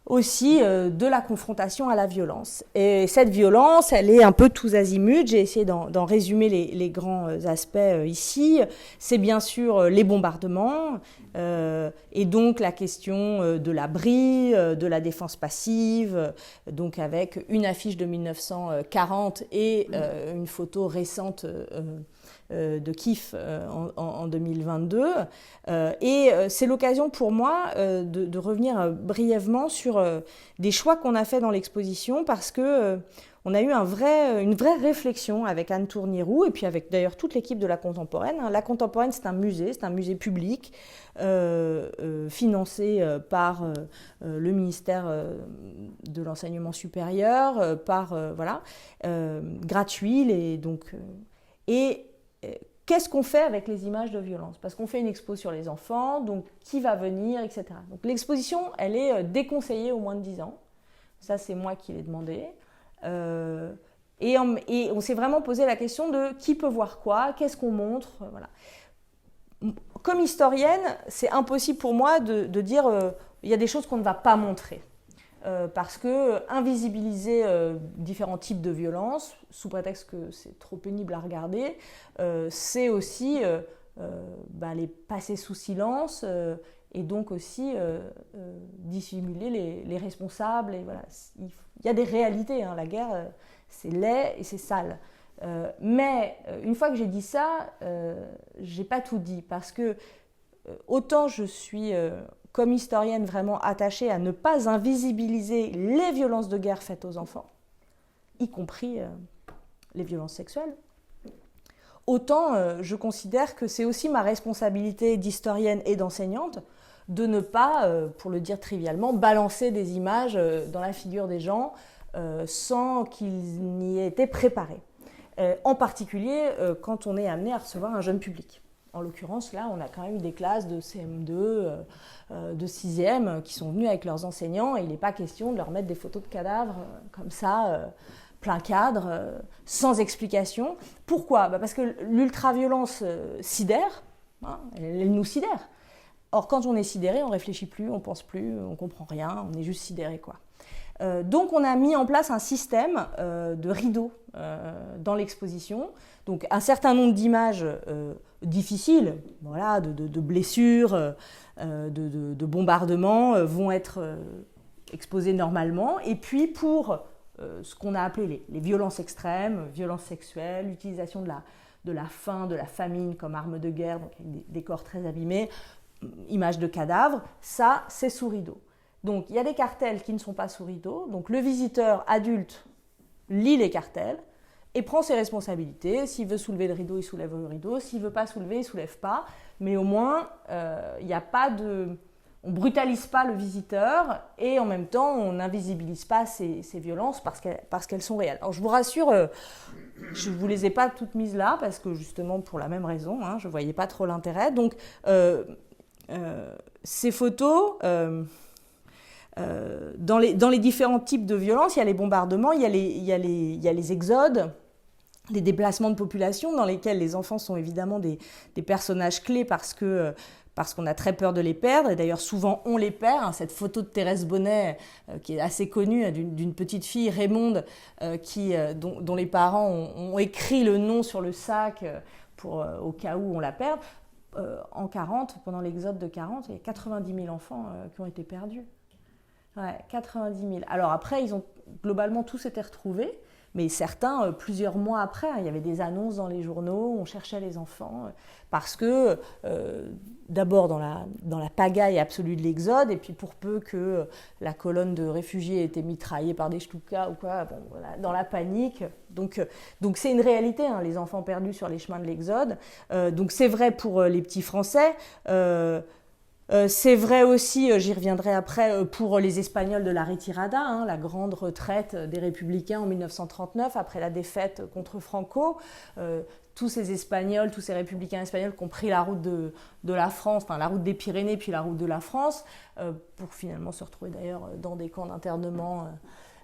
aussi de la confrontation à la violence. Et cette violence, elle est un peu tous azimuts. J'ai essayé d'en résumer les grands aspects ici. C'est bien sûr les bombardements, et donc la question de l'abri, de la défense passive, donc avec une affiche de 1940 et une photo récente de Kiev en 2022. Et c'est l'occasion pour moi de revenir brièvement sur des choix qu'on a fait dans l'exposition, parce que on a eu une vraie réflexion avec Anne Tournirou et puis avec d'ailleurs toute l'équipe de La Contemporaine. La Contemporaine, c'est un musée public financé par le ministère de l'Enseignement supérieur, gratuit. Qu'est-ce qu'on fait avec les images de violence? Parce qu'on fait une expo sur les enfants, donc qui va venir, etc. Donc l'exposition, elle est déconseillée aux moins de 10 ans. Ça, c'est moi qui l'ai demandé. Et on s'est vraiment posé la question de qui peut voir quoi, qu'est-ce qu'on montre, voilà. Comme historienne, c'est impossible pour moi de dire il y a des choses qu'on ne va pas montrer. Parce que invisibiliser différents types de violences, sous prétexte que c'est trop pénible à regarder, c'est aussi les passer sous silence et donc aussi dissimuler les responsables. Et voilà. Il y a des réalités, la guerre, c'est laid et c'est sale. Mais une fois que j'ai dit ça, j'ai pas tout dit, parce que autant je suis comme historienne vraiment attachée à ne pas invisibiliser les violences de guerre faites aux enfants, y compris les violences sexuelles, autant je considère que c'est aussi ma responsabilité d'historienne et d'enseignante de ne pas, pour le dire trivialement, balancer des images dans la figure des gens sans qu'ils n'y aient été préparés. En particulier quand on est amené à recevoir un jeune public. En l'occurrence, là, on a quand même des classes de CM2, de 6e qui sont venues avec leurs enseignants, et il n'est pas question de leur mettre des photos de cadavres comme ça plein cadre, sans explication. Pourquoi ? Parce que l'ultraviolence sidère, hein, elle nous sidère. Or, quand on est sidéré, on ne réfléchit plus, on ne pense plus, on ne comprend rien, on est juste sidéré, quoi. Donc, on a mis en place un système de rideaux dans l'exposition. Donc, un certain nombre d'images difficiles, voilà, de blessures, de bombardements vont être exposées normalement. Et puis, pour ce qu'on a appelé les violences extrêmes, violences sexuelles, l'utilisation de la faim, de la famine comme arme de guerre, donc avec des corps très abîmés, images de cadavres, ça, c'est sous rideau. Donc, il y a des cartels qui ne sont pas sous rideau. Donc, le visiteur adulte lit les cartels et prend ses responsabilités. S'il veut soulever le rideau, il soulève le rideau. S'il ne veut pas soulever, il ne soulève pas. Mais au moins, il n'y a pas de... On ne brutalise pas le visiteur et en même temps, on n'invisibilise pas ces violences parce qu'elles sont réelles. Alors, je vous rassure, je ne vous les ai pas toutes mises là parce que justement, pour la même raison, hein, je ne voyais pas trop l'intérêt. Donc, ces photos... dans les différents types de violences, il y a les bombardements, il y a les exodes, les déplacements de population dans lesquels les enfants sont évidemment des personnages clés parce qu'on a très peur de les perdre. Et d'ailleurs, souvent, on les perd. Hein. Cette photo de Thérèse Bonnet, qui est assez connue, d'une petite fille, Raymonde, dont les parents ont écrit le nom sur le sac au cas où on la perde. En 40, pendant l'exode de 40, il y a 90 000 enfants qui ont été perdus. Ouais, 90 000. Alors après, ils ont globalement tous été retrouvés, mais certains, plusieurs mois après, hein, il y avait des annonces dans les journaux, on cherchait les enfants, parce que d'abord dans la pagaille absolue de l'exode, et puis pour peu que la colonne de réfugiés ait été mitraillée par des Stukas ou quoi, bon, voilà, dans la panique. Donc c'est une réalité, hein, les enfants perdus sur les chemins de l'exode. Donc c'est vrai pour les petits Français. C'est vrai aussi, j'y reviendrai après, pour les Espagnols de la Retirada, hein, la grande retraite des Républicains en 1939, après la défaite contre Franco. Tous ces Espagnols, tous ces Républicains espagnols qui ont pris la route de la France, enfin la route des Pyrénées puis la route de la France, pour finalement se retrouver d'ailleurs dans des camps d'internement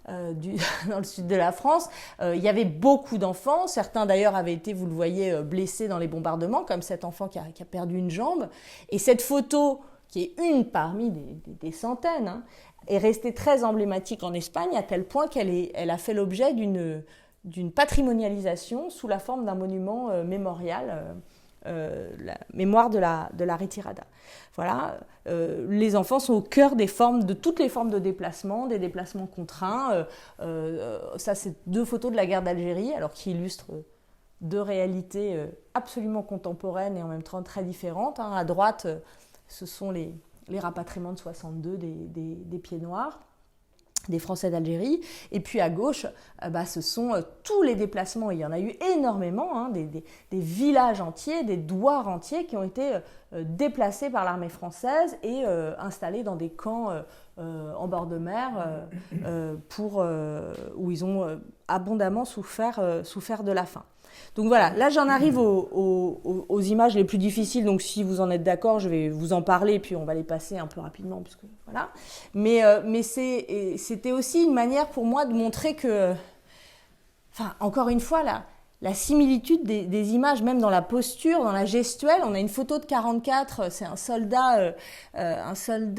dans le sud de la France. Il y avait beaucoup d'enfants, certains d'ailleurs avaient été, vous le voyez, blessés dans les bombardements, comme cet enfant qui a perdu une jambe. Et cette photo, qui est une parmi des centaines, hein, est restée très emblématique en Espagne, à tel point qu'elle a fait l'objet d'une patrimonialisation sous la forme d'un monument mémorial, la mémoire de la Retirada. Voilà, les enfants sont au cœur de toutes les formes de déplacement, des déplacements contraints. Ça, c'est 2 photos de la guerre d'Algérie, alors qui illustrent 2 réalités absolument contemporaines et en même temps très différentes. Hein. À droite, ce sont les rapatriements de 62 des pieds noirs, des Français d'Algérie. Et puis à gauche, ce sont tous les déplacements. Il y en a eu énormément, hein, des villages entiers, des douars entiers qui ont été déplacés par l'armée française et installés dans des camps en bord de mer où ils ont abondamment souffert de la faim. Donc voilà, là j'en arrive aux images les plus difficiles, donc si vous en êtes d'accord, je vais vous en parler, puis on va les passer un peu rapidement, puisque voilà. Mais c'était aussi une manière pour moi de montrer que, enfin, encore une fois, la similitude des images, même dans la posture, dans la gestuelle. On a une photo de 44, c'est un soldat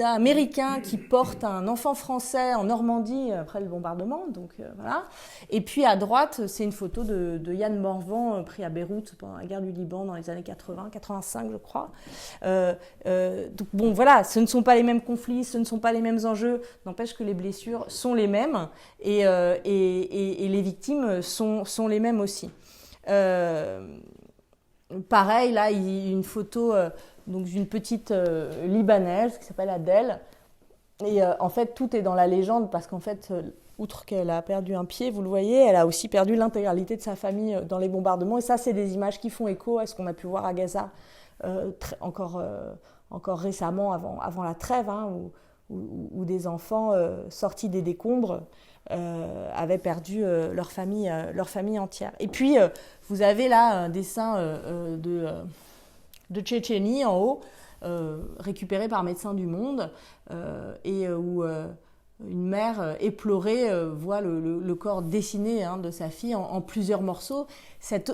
américain qui porte un enfant français en Normandie après le bombardement, donc voilà. Et puis à droite, c'est une photo de Yann Morvan pris à Beyrouth pendant la guerre du Liban dans les années 80, 85 je crois. Donc bon voilà, ce ne sont pas les mêmes conflits, ce ne sont pas les mêmes enjeux, n'empêche que les blessures sont les mêmes et les victimes sont les mêmes aussi. Pareil, là, il y a une photo donc d'une petite Libanaise qui s'appelle Adèle. Et en fait, tout est dans la légende parce qu'en fait, outre qu'elle a perdu un pied, vous le voyez, elle a aussi perdu l'intégralité de sa famille dans les bombardements. Et ça, c'est des images qui font écho à ce qu'on a pu voir à Gaza encore récemment, avant la trêve, hein, où des enfants sortis des décombres avaient perdu leur famille entière. Et puis, vous avez là un dessin de Tchétchénie en haut, récupéré par Médecins du Monde, et où une mère éplorée voit le corps dessiné de sa fille en plusieurs morceaux. Cette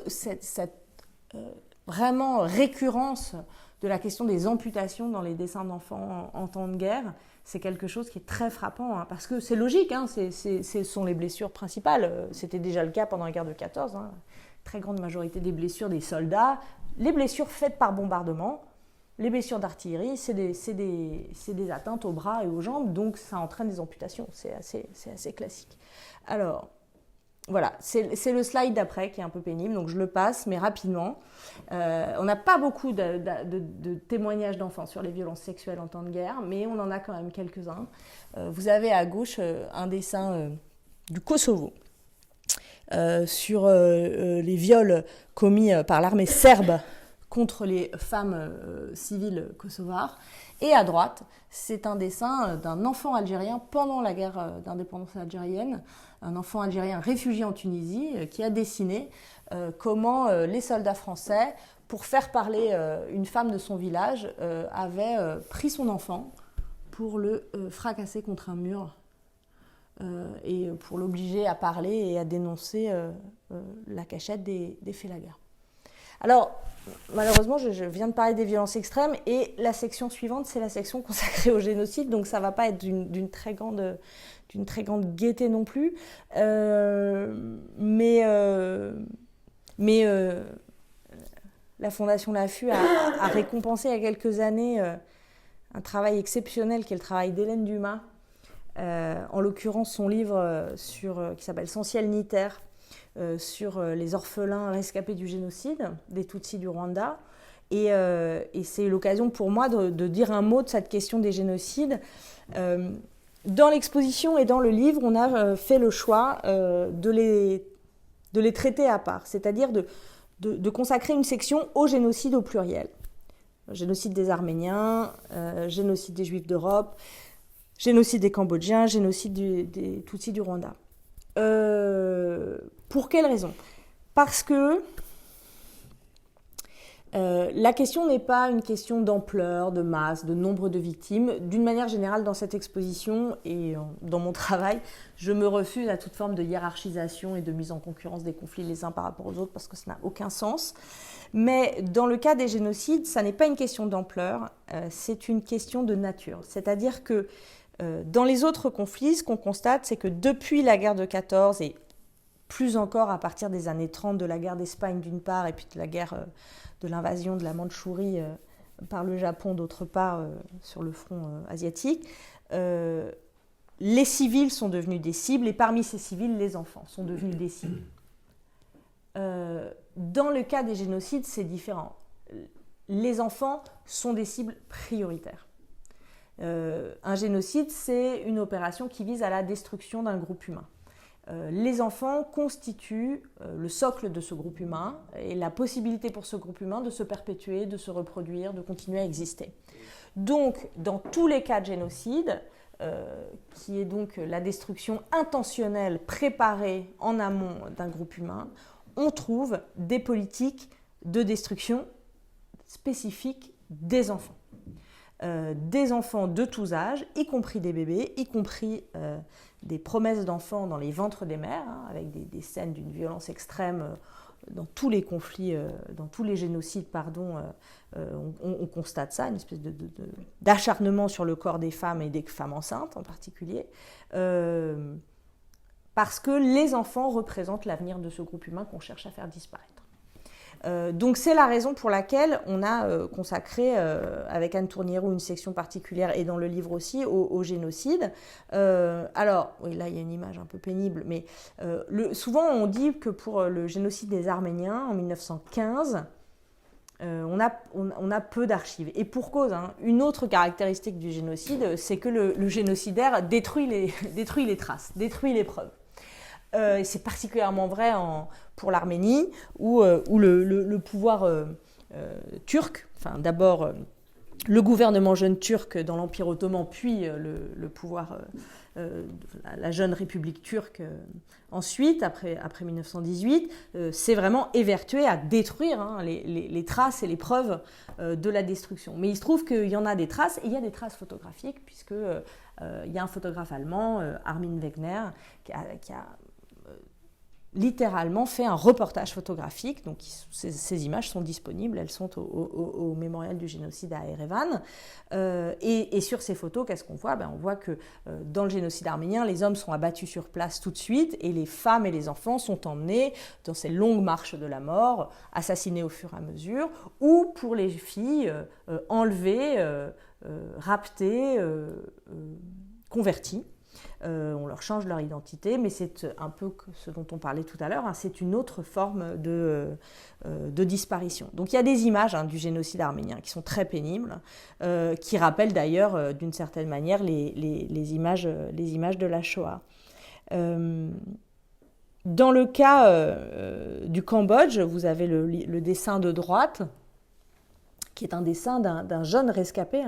vraiment récurrence de la question des amputations dans les dessins d'enfants en temps de guerre, c'est quelque chose qui est très frappant, parce que c'est logique, ce sont les blessures principales. C'était déjà le cas pendant la guerre de 14. Très grande majorité des blessures des soldats, les blessures faites par bombardement, les blessures d'artillerie, c'est des atteintes aux bras et aux jambes, donc ça entraîne des amputations. C'est assez classique. Alors, voilà, c'est le slide d'après qui est un peu pénible, donc je le passe, mais rapidement. On n'a pas beaucoup de témoignages d'enfants sur les violences sexuelles en temps de guerre, mais on en a quand même quelques-uns. Vous avez à gauche un dessin du Kosovo sur les viols commis par l'armée serbe contre les femmes civiles kosovares. Et à droite, c'est un dessin d'un enfant algérien pendant la guerre d'indépendance algérienne, un enfant algérien réfugié en Tunisie qui a dessiné comment les soldats français, pour faire parler une femme de son village, avaient pris son enfant pour le fracasser contre un mur et pour l'obliger à parler et à dénoncer la cachette des faits de la guerre. Alors, malheureusement, je viens de parler des violences extrêmes et la section suivante, c'est la section consacrée au génocide, donc ça ne va pas être d'une très grande gaieté non plus. Mais la Fondation Laffu a récompensé il y a quelques années un travail exceptionnel qui est le travail d'Hélène Dumas, en l'occurrence son livre qui s'appelle Sans ciel ni terre, sur les orphelins rescapés du génocide des Tutsis du Rwanda. Et c'est l'occasion pour moi de dire un mot de cette question des génocides. Dans l'exposition et dans le livre, on a fait le choix de les traiter à part, c'est-à-dire de consacrer une section au génocide au pluriel. Génocide des Arméniens, génocide des Juifs d'Europe, génocide des Cambodgiens, génocide des Tutsis du Rwanda. Pour quelle raison ? Parce que la question n'est pas une question d'ampleur, de masse, de nombre de victimes. D'une manière générale, dans cette exposition et dans mon travail, je me refuse à toute forme de hiérarchisation et de mise en concurrence des conflits les uns par rapport aux autres parce que ça n'a aucun sens. Mais dans le cas des génocides, ça n'est pas une question d'ampleur, c'est une question de nature. C'est-à-dire que dans les autres conflits, ce qu'on constate, c'est que depuis la guerre de 14 et plus encore à partir des années 30 de la guerre d'Espagne d'une part et puis de la guerre de l'invasion de la Mandchourie par le Japon d'autre part sur le front asiatique, les civils sont devenus des cibles et parmi ces civils, les enfants sont devenus des cibles. Dans le cas des génocides, c'est différent. Les enfants sont des cibles prioritaires. Un génocide, c'est une opération qui vise à la destruction d'un groupe humain. Les enfants constituent le socle de ce groupe humain et la possibilité pour ce groupe humain de se perpétuer, de se reproduire, de continuer à exister. Donc, dans tous les cas de génocide, qui est donc la destruction intentionnelle préparée en amont d'un groupe humain, on trouve des politiques de destruction spécifiques des enfants. Des enfants de tous âges, y compris des bébés, y compris des promesses d'enfants dans les ventres des mères, avec des scènes d'une violence extrême dans tous les conflits, dans tous les génocides, on constate ça, une espèce d'acharnement sur le corps des femmes et des femmes enceintes en particulier, parce que les enfants représentent l'avenir de ce groupe humain qu'on cherche à faire disparaître. Donc c'est la raison pour laquelle on a consacré avec Anne Tourniero une section particulière et dans le livre aussi au génocide. Alors, oui, là il y a une image un peu pénible, mais souvent on dit que pour le génocide des Arméniens en 1915, on a peu d'archives. Et pour cause, une autre caractéristique du génocide, c'est que le génocidaire détruit les traces, détruit les preuves. Et c'est particulièrement vrai pour l'Arménie, où le pouvoir turc, enfin d'abord le gouvernement jeune turc dans l'Empire ottoman, puis le pouvoir, la jeune République turque ensuite, après 1918, s'est vraiment évertué à détruire les traces et les preuves de la destruction. Mais il se trouve qu'il y en a des traces, et il y a des traces photographiques, puisque Il y a un photographe allemand, Armin Wegner, qui a littéralement fait un reportage photographique. Donc ces images sont disponibles, elles sont au mémorial du génocide à Erevan. Et sur ces photos, qu'est-ce qu'on voit? On voit que dans le génocide arménien, les hommes sont abattus sur place tout de suite et les femmes et les enfants sont emmenés dans ces longues marches de la mort, assassinés au fur et à mesure, ou pour les filles, enlevées, raptées, converties. On leur change leur identité, mais c'est un peu ce dont on parlait tout à l'heure, c'est une autre forme de disparition. Donc il y a des images du génocide arménien qui sont très pénibles, qui rappellent d'ailleurs d'une certaine manière les images de la Shoah. Dans le cas du Cambodge, vous avez le dessin de droite, qui est un dessin d'un jeune rescapé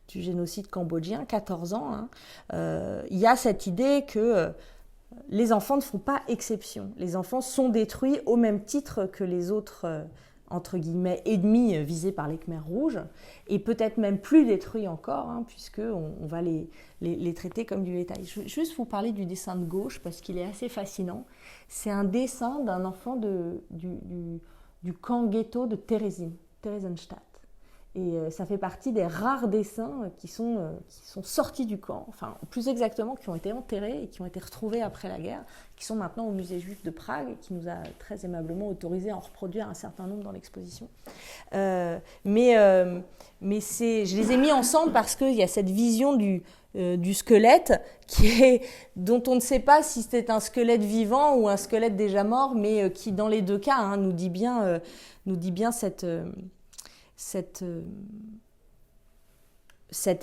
du génocide cambodgien, 14 ans. Il y a cette idée que les enfants ne font pas exception. Les enfants sont détruits au même titre que les autres, entre guillemets, ennemis visés par les Khmers rouges, et peut-être même plus détruits encore, puisqu'on va les traiter comme du bétail. Je vais juste vous parler du dessin de gauche, parce qu'il est assez fascinant. C'est un dessin d'un enfant du camp ghetto de Theresienstadt. Et ça fait partie des rares dessins qui sont sortis du camp, enfin plus exactement qui ont été enterrés et qui ont été retrouvés après la guerre, qui sont maintenant au musée juif de Prague et qui nous a très aimablement autorisé à en reproduire un certain nombre dans l'exposition. Mais je les ai mis ensemble parce qu'il y a cette vision du squelette dont on ne sait pas si c'est un squelette vivant ou un squelette déjà mort, mais qui dans les deux cas nous dit bien cette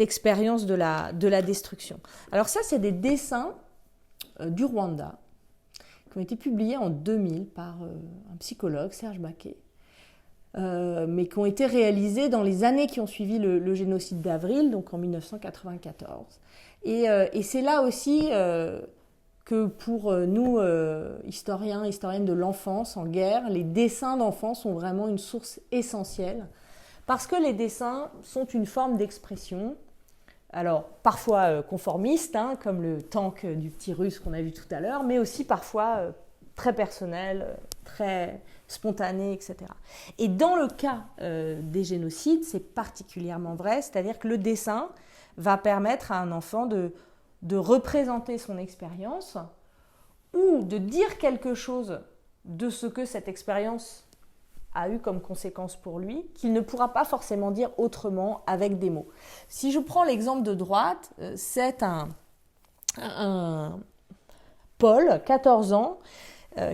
expérience de la destruction. Alors ça, c'est des dessins du Rwanda qui ont été publiés en 2000 par un psychologue, Serge Baquet, mais qui ont été réalisés dans les années qui ont suivi le génocide d'Avril, donc en 1994. Et c'est là aussi que pour nous, historiennes de l'enfance en guerre, les dessins d'enfants sont vraiment une source essentielle. Parce que les dessins sont une forme d'expression, alors parfois conformiste, comme le tank du petit russe qu'on a vu tout à l'heure, mais aussi parfois très personnel, très spontané, etc. Et dans le cas des génocides, c'est particulièrement vrai, c'est-à-dire que le dessin va permettre à un enfant de représenter son expérience ou de dire quelque chose de ce que cette expérience a eu comme conséquence pour lui, qu'il ne pourra pas forcément dire autrement avec des mots. Si je prends l'exemple de droite, c'est un Paul, 14 ans,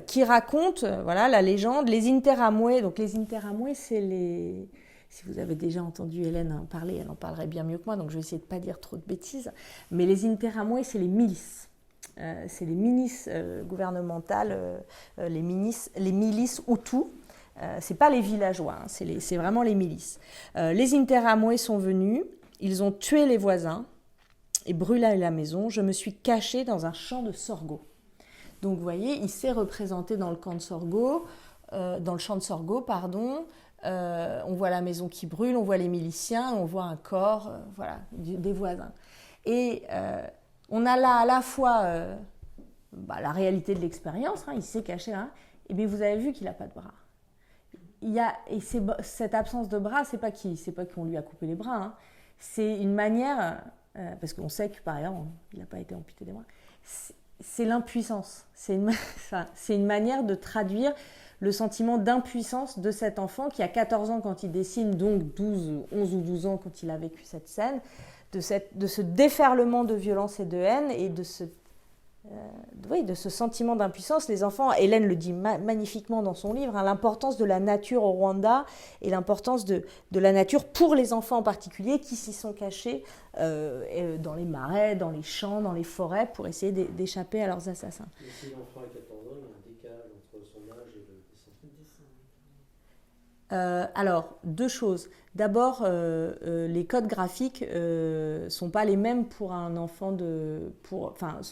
qui raconte la légende, les Interamwe. Donc les Interamwe, c'est les... Si vous avez déjà entendu Hélène en parler, elle en parlerait bien mieux que moi, donc je vais essayer de ne pas dire trop de bêtises. Mais les Interamwe, c'est les milices. C'est les milices gouvernementales, les milices Hutus. C'est pas les villageois, c'est vraiment les milices. Les Interamwe sont venus, ils ont tué les voisins et brûlé la maison. Je me suis cachée dans un champ de sorgho. Donc vous voyez, il s'est représenté dans le camp de sorgho, dans le champ de sorgho, pardon. On voit la maison qui brûle, on voit les miliciens, on voit un corps, des voisins. Et on a là à la fois la réalité de l'expérience, il s'est caché là, et bien vous avez vu qu'il n'a pas de bras. Cette absence de bras, c'est pas qu'on lui a coupé les bras, c'est une manière, parce qu'on sait que par ailleurs il n'a pas été amputé des bras, c'est l'impuissance, c'est une manière de traduire le sentiment d'impuissance de cet enfant qui a 14 ans quand il dessine, donc 11 ou 12 ans quand il a vécu cette scène, de ce déferlement de violence et de haine et de ce sentiment d'impuissance. Les enfants, Hélène le dit magnifiquement dans son livre, l'importance de la nature au Rwanda et l'importance de la nature pour les enfants en particulier qui s'y sont cachés dans les marais, dans les champs, dans les forêts pour essayer d'échapper à leurs assassins. Et si l'enfant a 14 ans, il y a un décalage entre son âge et le dessin. Alors, deux choses. D'abord, les codes graphiques sont pas les mêmes pour un enfant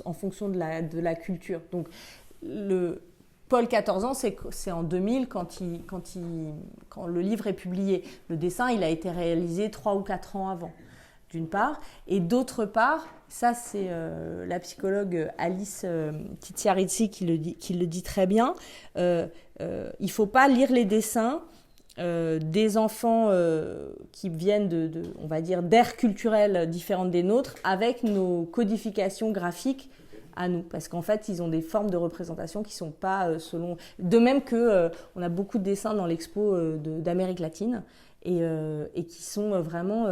en fonction de la culture. Donc, Paul, 14 ans, c'est en 2000 quand le livre est publié. Le dessin, il a été réalisé 3 ou 4 ans avant. d'une part. Et d'autre part, ça c'est la psychologue Alice Tiziarizzi qui le dit très bien, il ne faut pas lire les dessins des enfants qui viennent on va dire, d'ères culturelles différentes des nôtres avec nos codifications graphiques à nous, parce qu'en fait, ils ont des formes de représentation qui ne sont pas selon... De même que on a beaucoup de dessins dans l'expo d'Amérique latine et qui sont vraiment...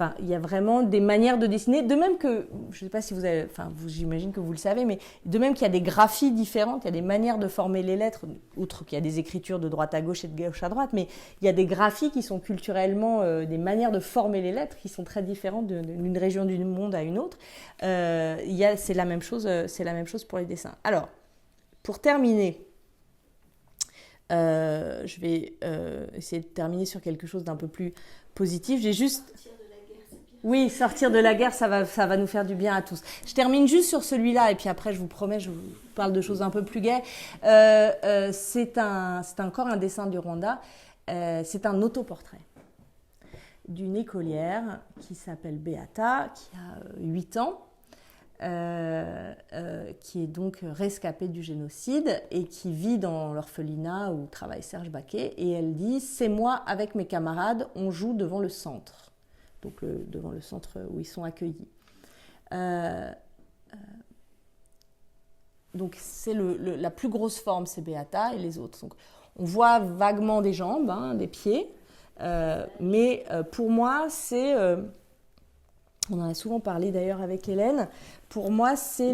Enfin, il y a vraiment des manières de dessiner, de même que, je ne sais pas si vous avez, enfin, j'imagine que vous le savez, mais de même qu'il y a des graphies différentes, il y a des manières de former les lettres, outre qu'il y a des écritures de droite à gauche et de gauche à droite, mais il y a des graphies qui sont culturellement des manières de former les lettres qui sont très différentes d'une région du monde à une autre. C'est la même chose pour les dessins. Alors, pour terminer, je vais essayer de terminer sur quelque chose d'un peu plus positif. J'ai juste... Oui, sortir de la guerre, ça va nous faire du bien à tous. Je termine juste sur celui-là, et puis après, je vous promets, je vous parle de choses un peu plus gaies. C'est encore un dessin du Rwanda. C'est un autoportrait d'une écolière qui s'appelle Beata, qui a 8 ans, qui est donc rescapée du génocide et qui vit dans l'orphelinat où travaille Serge Baquet. Et elle dit « C'est moi, avec mes camarades, on joue devant le centre ». Donc devant le centre où ils sont accueillis. Donc c'est la plus grosse forme, c'est Beata et les autres. Donc, on voit vaguement des jambes, des pieds, mais pour moi, c'est... on en a souvent parlé d'ailleurs avec Hélène. Pour moi, c'est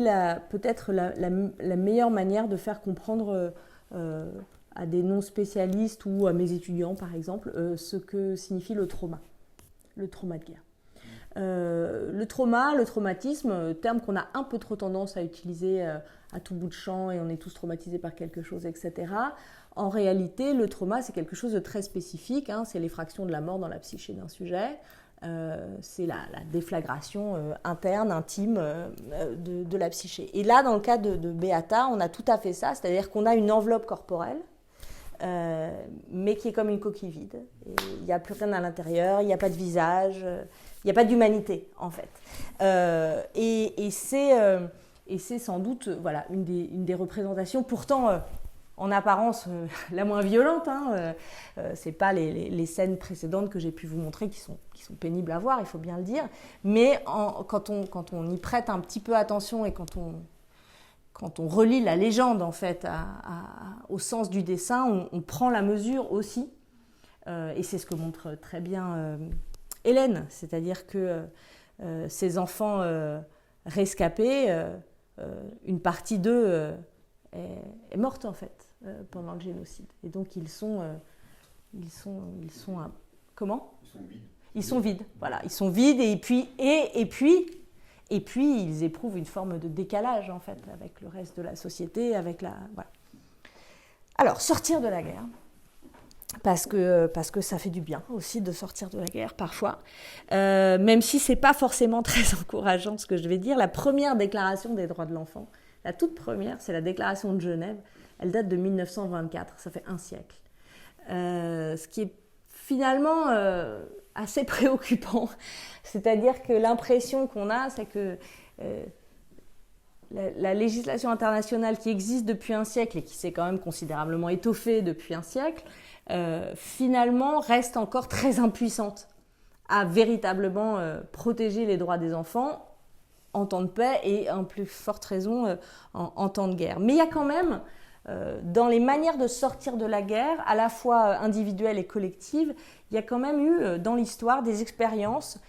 peut-être la meilleure manière de faire comprendre à des non-spécialistes ou à mes étudiants, par exemple, ce que signifie le trauma. Le trauma de guerre. Le traumatisme, terme qu'on a un peu trop tendance à utiliser à tout bout de champ et on est tous traumatisés par quelque chose, etc. En réalité, le trauma, c'est quelque chose de très spécifique. C'est l'effraction de la mort dans la psyché d'un sujet. C'est la déflagration interne, intime de la psyché. Et là, dans le cas de Beata, on a tout à fait ça, c'est-à-dire qu'on a une enveloppe corporelle, mais qui est comme une coquille vide. Il n'y a plus rien à l'intérieur, il n'y a pas de visage, il n'y a pas d'humanité, en fait. Et c'est sans doute une des représentations, pourtant, en apparence, la moins violente. Ce n'est pas les scènes précédentes que j'ai pu vous montrer qui sont pénibles à voir, il faut bien le dire. Mais quand on y prête un petit peu attention et quand on relie la légende en fait au sens du dessin, on prend la mesure aussi. Et c'est ce que montre très bien Hélène, c'est-à-dire que ces enfants rescapés, une partie d'eux est morte en fait pendant le génocide. Et donc ils sont comment ? Ils sont vides. Ils sont vides, voilà. Ils sont vides et puis ils éprouvent une forme de décalage en fait avec le reste de la société, voilà. Alors sortir de la guerre, parce que ça fait du bien aussi de sortir de la guerre parfois, même si c'est pas forcément très encourageant ce que je vais dire. La première déclaration des droits de l'enfant, la toute première, c'est la déclaration de Genève. Elle date de 1924, ça fait un siècle. Ce qui est finalement assez préoccupant. C'est-à-dire que l'impression qu'on a, c'est que la législation internationale qui existe depuis un siècle et qui s'est quand même considérablement étoffée depuis un siècle, finalement reste encore très impuissante à véritablement protéger les droits des enfants en temps de paix et en plus forte raison en temps de guerre. Mais il y a quand même, dans les manières de sortir de la guerre, à la fois individuelles et collectives, il y a quand même eu dans l'histoire des expériences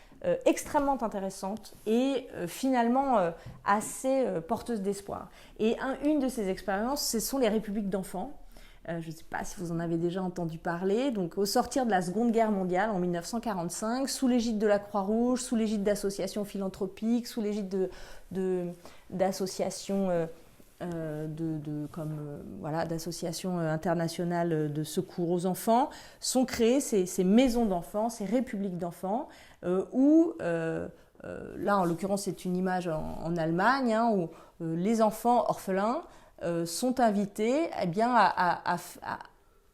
extrêmement intéressantes et finalement assez porteuses d'espoir. Et une de ces expériences, ce sont les républiques d'enfants. Je ne sais pas si vous en avez déjà entendu parler. Donc, au sortir de la Seconde Guerre mondiale en 1945, sous l'égide de la Croix-Rouge, sous l'égide d'associations philanthropiques, sous l'égide d'associations d'associations internationales de secours aux enfants, sont créées ces maisons d'enfants, ces républiques d'enfants, où, là en l'occurrence c'est une image en Allemagne, où les enfants orphelins sont invités à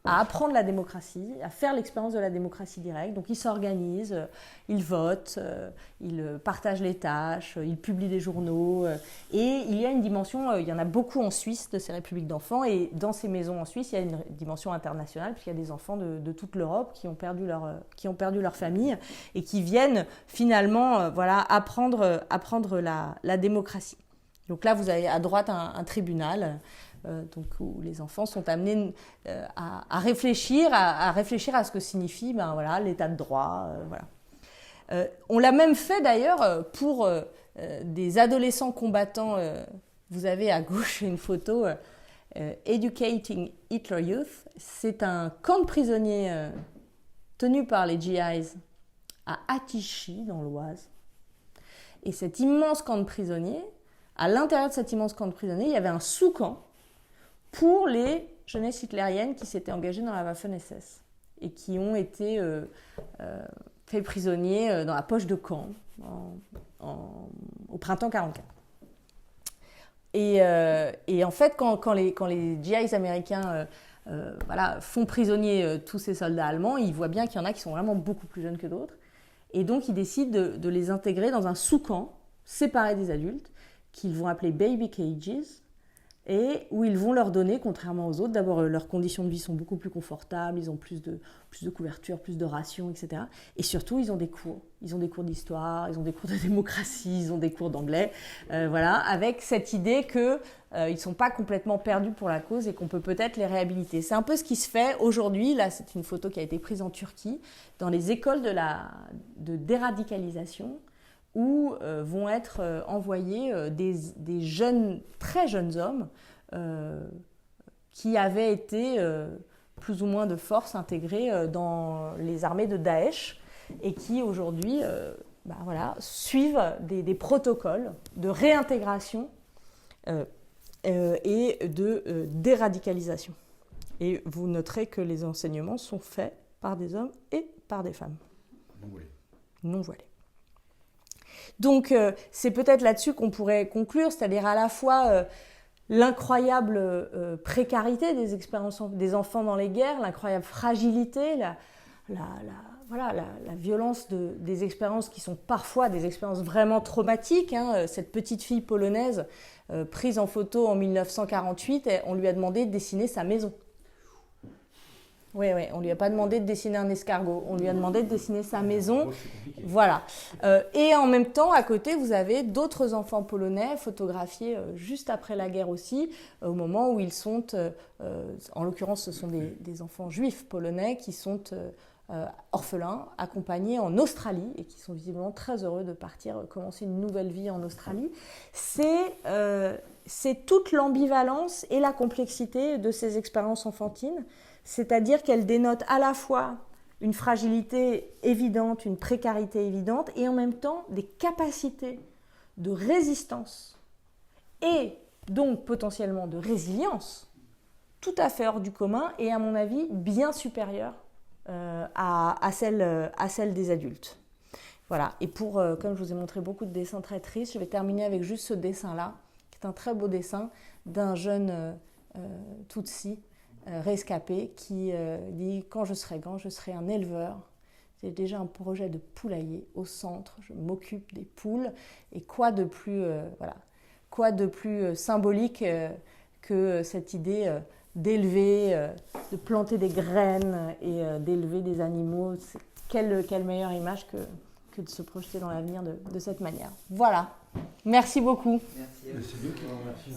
à apprendre la démocratie, à faire l'expérience de la démocratie directe. Donc ils s'organisent, ils votent, ils partagent les tâches, ils publient des journaux. Et il y a une dimension, il y en a beaucoup en Suisse de ces républiques d'enfants. Et dans ces maisons en Suisse, il y a une dimension internationale, puisqu'il y a des enfants de toute l'Europe qui ont perdu leur famille et qui viennent finalement apprendre la démocratie. Donc là, vous avez à droite un tribunal. Donc où les enfants sont amenés à réfléchir à ce que signifie l'état de droit. On l'a même fait d'ailleurs pour des adolescents combattants. Vous avez à gauche une photo Educating Hitler Youth. C'est un camp de prisonniers tenu par les GIs à Attichy dans l'Oise. Et cet immense camp de prisonniers, à l'intérieur de cet immense camp de prisonniers, il y avait un sous-camp pour les jeunesses hitlériennes qui s'étaient engagées dans la Waffen-SS et qui ont été faits prisonniers dans la poche de camp au printemps 1944. Et en fait, quand les GIs américains font prisonnier tous ces soldats allemands, ils voient bien qu'il y en a qui sont vraiment beaucoup plus jeunes que d'autres. Et donc, ils décident de les intégrer dans un sous-camp séparé des adultes qu'ils vont appeler baby cages, et où ils vont leur donner, contrairement aux autres, d'abord leurs conditions de vie sont beaucoup plus confortables, ils ont plus de couverture, plus de rations, etc. Et surtout, ils ont des cours. Ils ont des cours d'histoire, ils ont des cours de démocratie, ils ont des cours d'anglais, avec cette idée qu'ils ne sont pas complètement perdus pour la cause et qu'on peut peut-être les réhabiliter. C'est un peu ce qui se fait aujourd'hui. Là, c'est une photo qui a été prise en Turquie, dans les écoles de déradicalisation, où vont être envoyés des jeunes, très jeunes hommes qui avaient été plus ou moins de force intégrés dans les armées de Daesh et qui aujourd'hui suivent des protocoles de réintégration et de déradicalisation. Et vous noterez que les enseignements sont faits par des hommes et par des femmes. Non voilés. Donc, c'est peut-être là-dessus qu'on pourrait conclure, c'est-à-dire à la fois l'incroyable précarité des expériences des enfants dans les guerres, l'incroyable fragilité, la violence des expériences qui sont parfois des expériences vraiment traumatiques. Cette petite fille polonaise prise en photo en 1948, on lui a demandé de dessiner sa maison. Oui, on ne lui a pas demandé de dessiner un escargot, on lui a demandé de dessiner sa maison. Voilà. Et en même temps, à côté, vous avez d'autres enfants polonais photographiés juste après la guerre aussi, au moment où ils sont, en l'occurrence, ce sont des enfants juifs polonais qui sont orphelins, accompagnés en Australie et qui sont visiblement très heureux de partir commencer une nouvelle vie en Australie. C'est toute l'ambivalence et la complexité de ces expériences enfantines. C'est-à-dire qu'elle dénote à la fois une fragilité évidente, une précarité évidente, et en même temps des capacités de résistance et donc potentiellement de résilience tout à fait hors du commun et à mon avis bien supérieures à celle des adultes. Voilà, et comme je vous ai montré beaucoup de dessins très tristes, je vais terminer avec juste ce dessin-là, qui est un très beau dessin d'un jeune Tutsi, rescapé qui dit « Quand je serai grand, je serai un éleveur. J'ai déjà un projet de poulailler au centre. Je m'occupe des poules. » Et quoi de plus symbolique que cette idée d'élever, de planter des graines et d'élever des animaux. Quelle meilleure image que de se projeter dans l'avenir de cette manière. Voilà. Merci beaucoup. Merci. C'est nous qui vous remercions.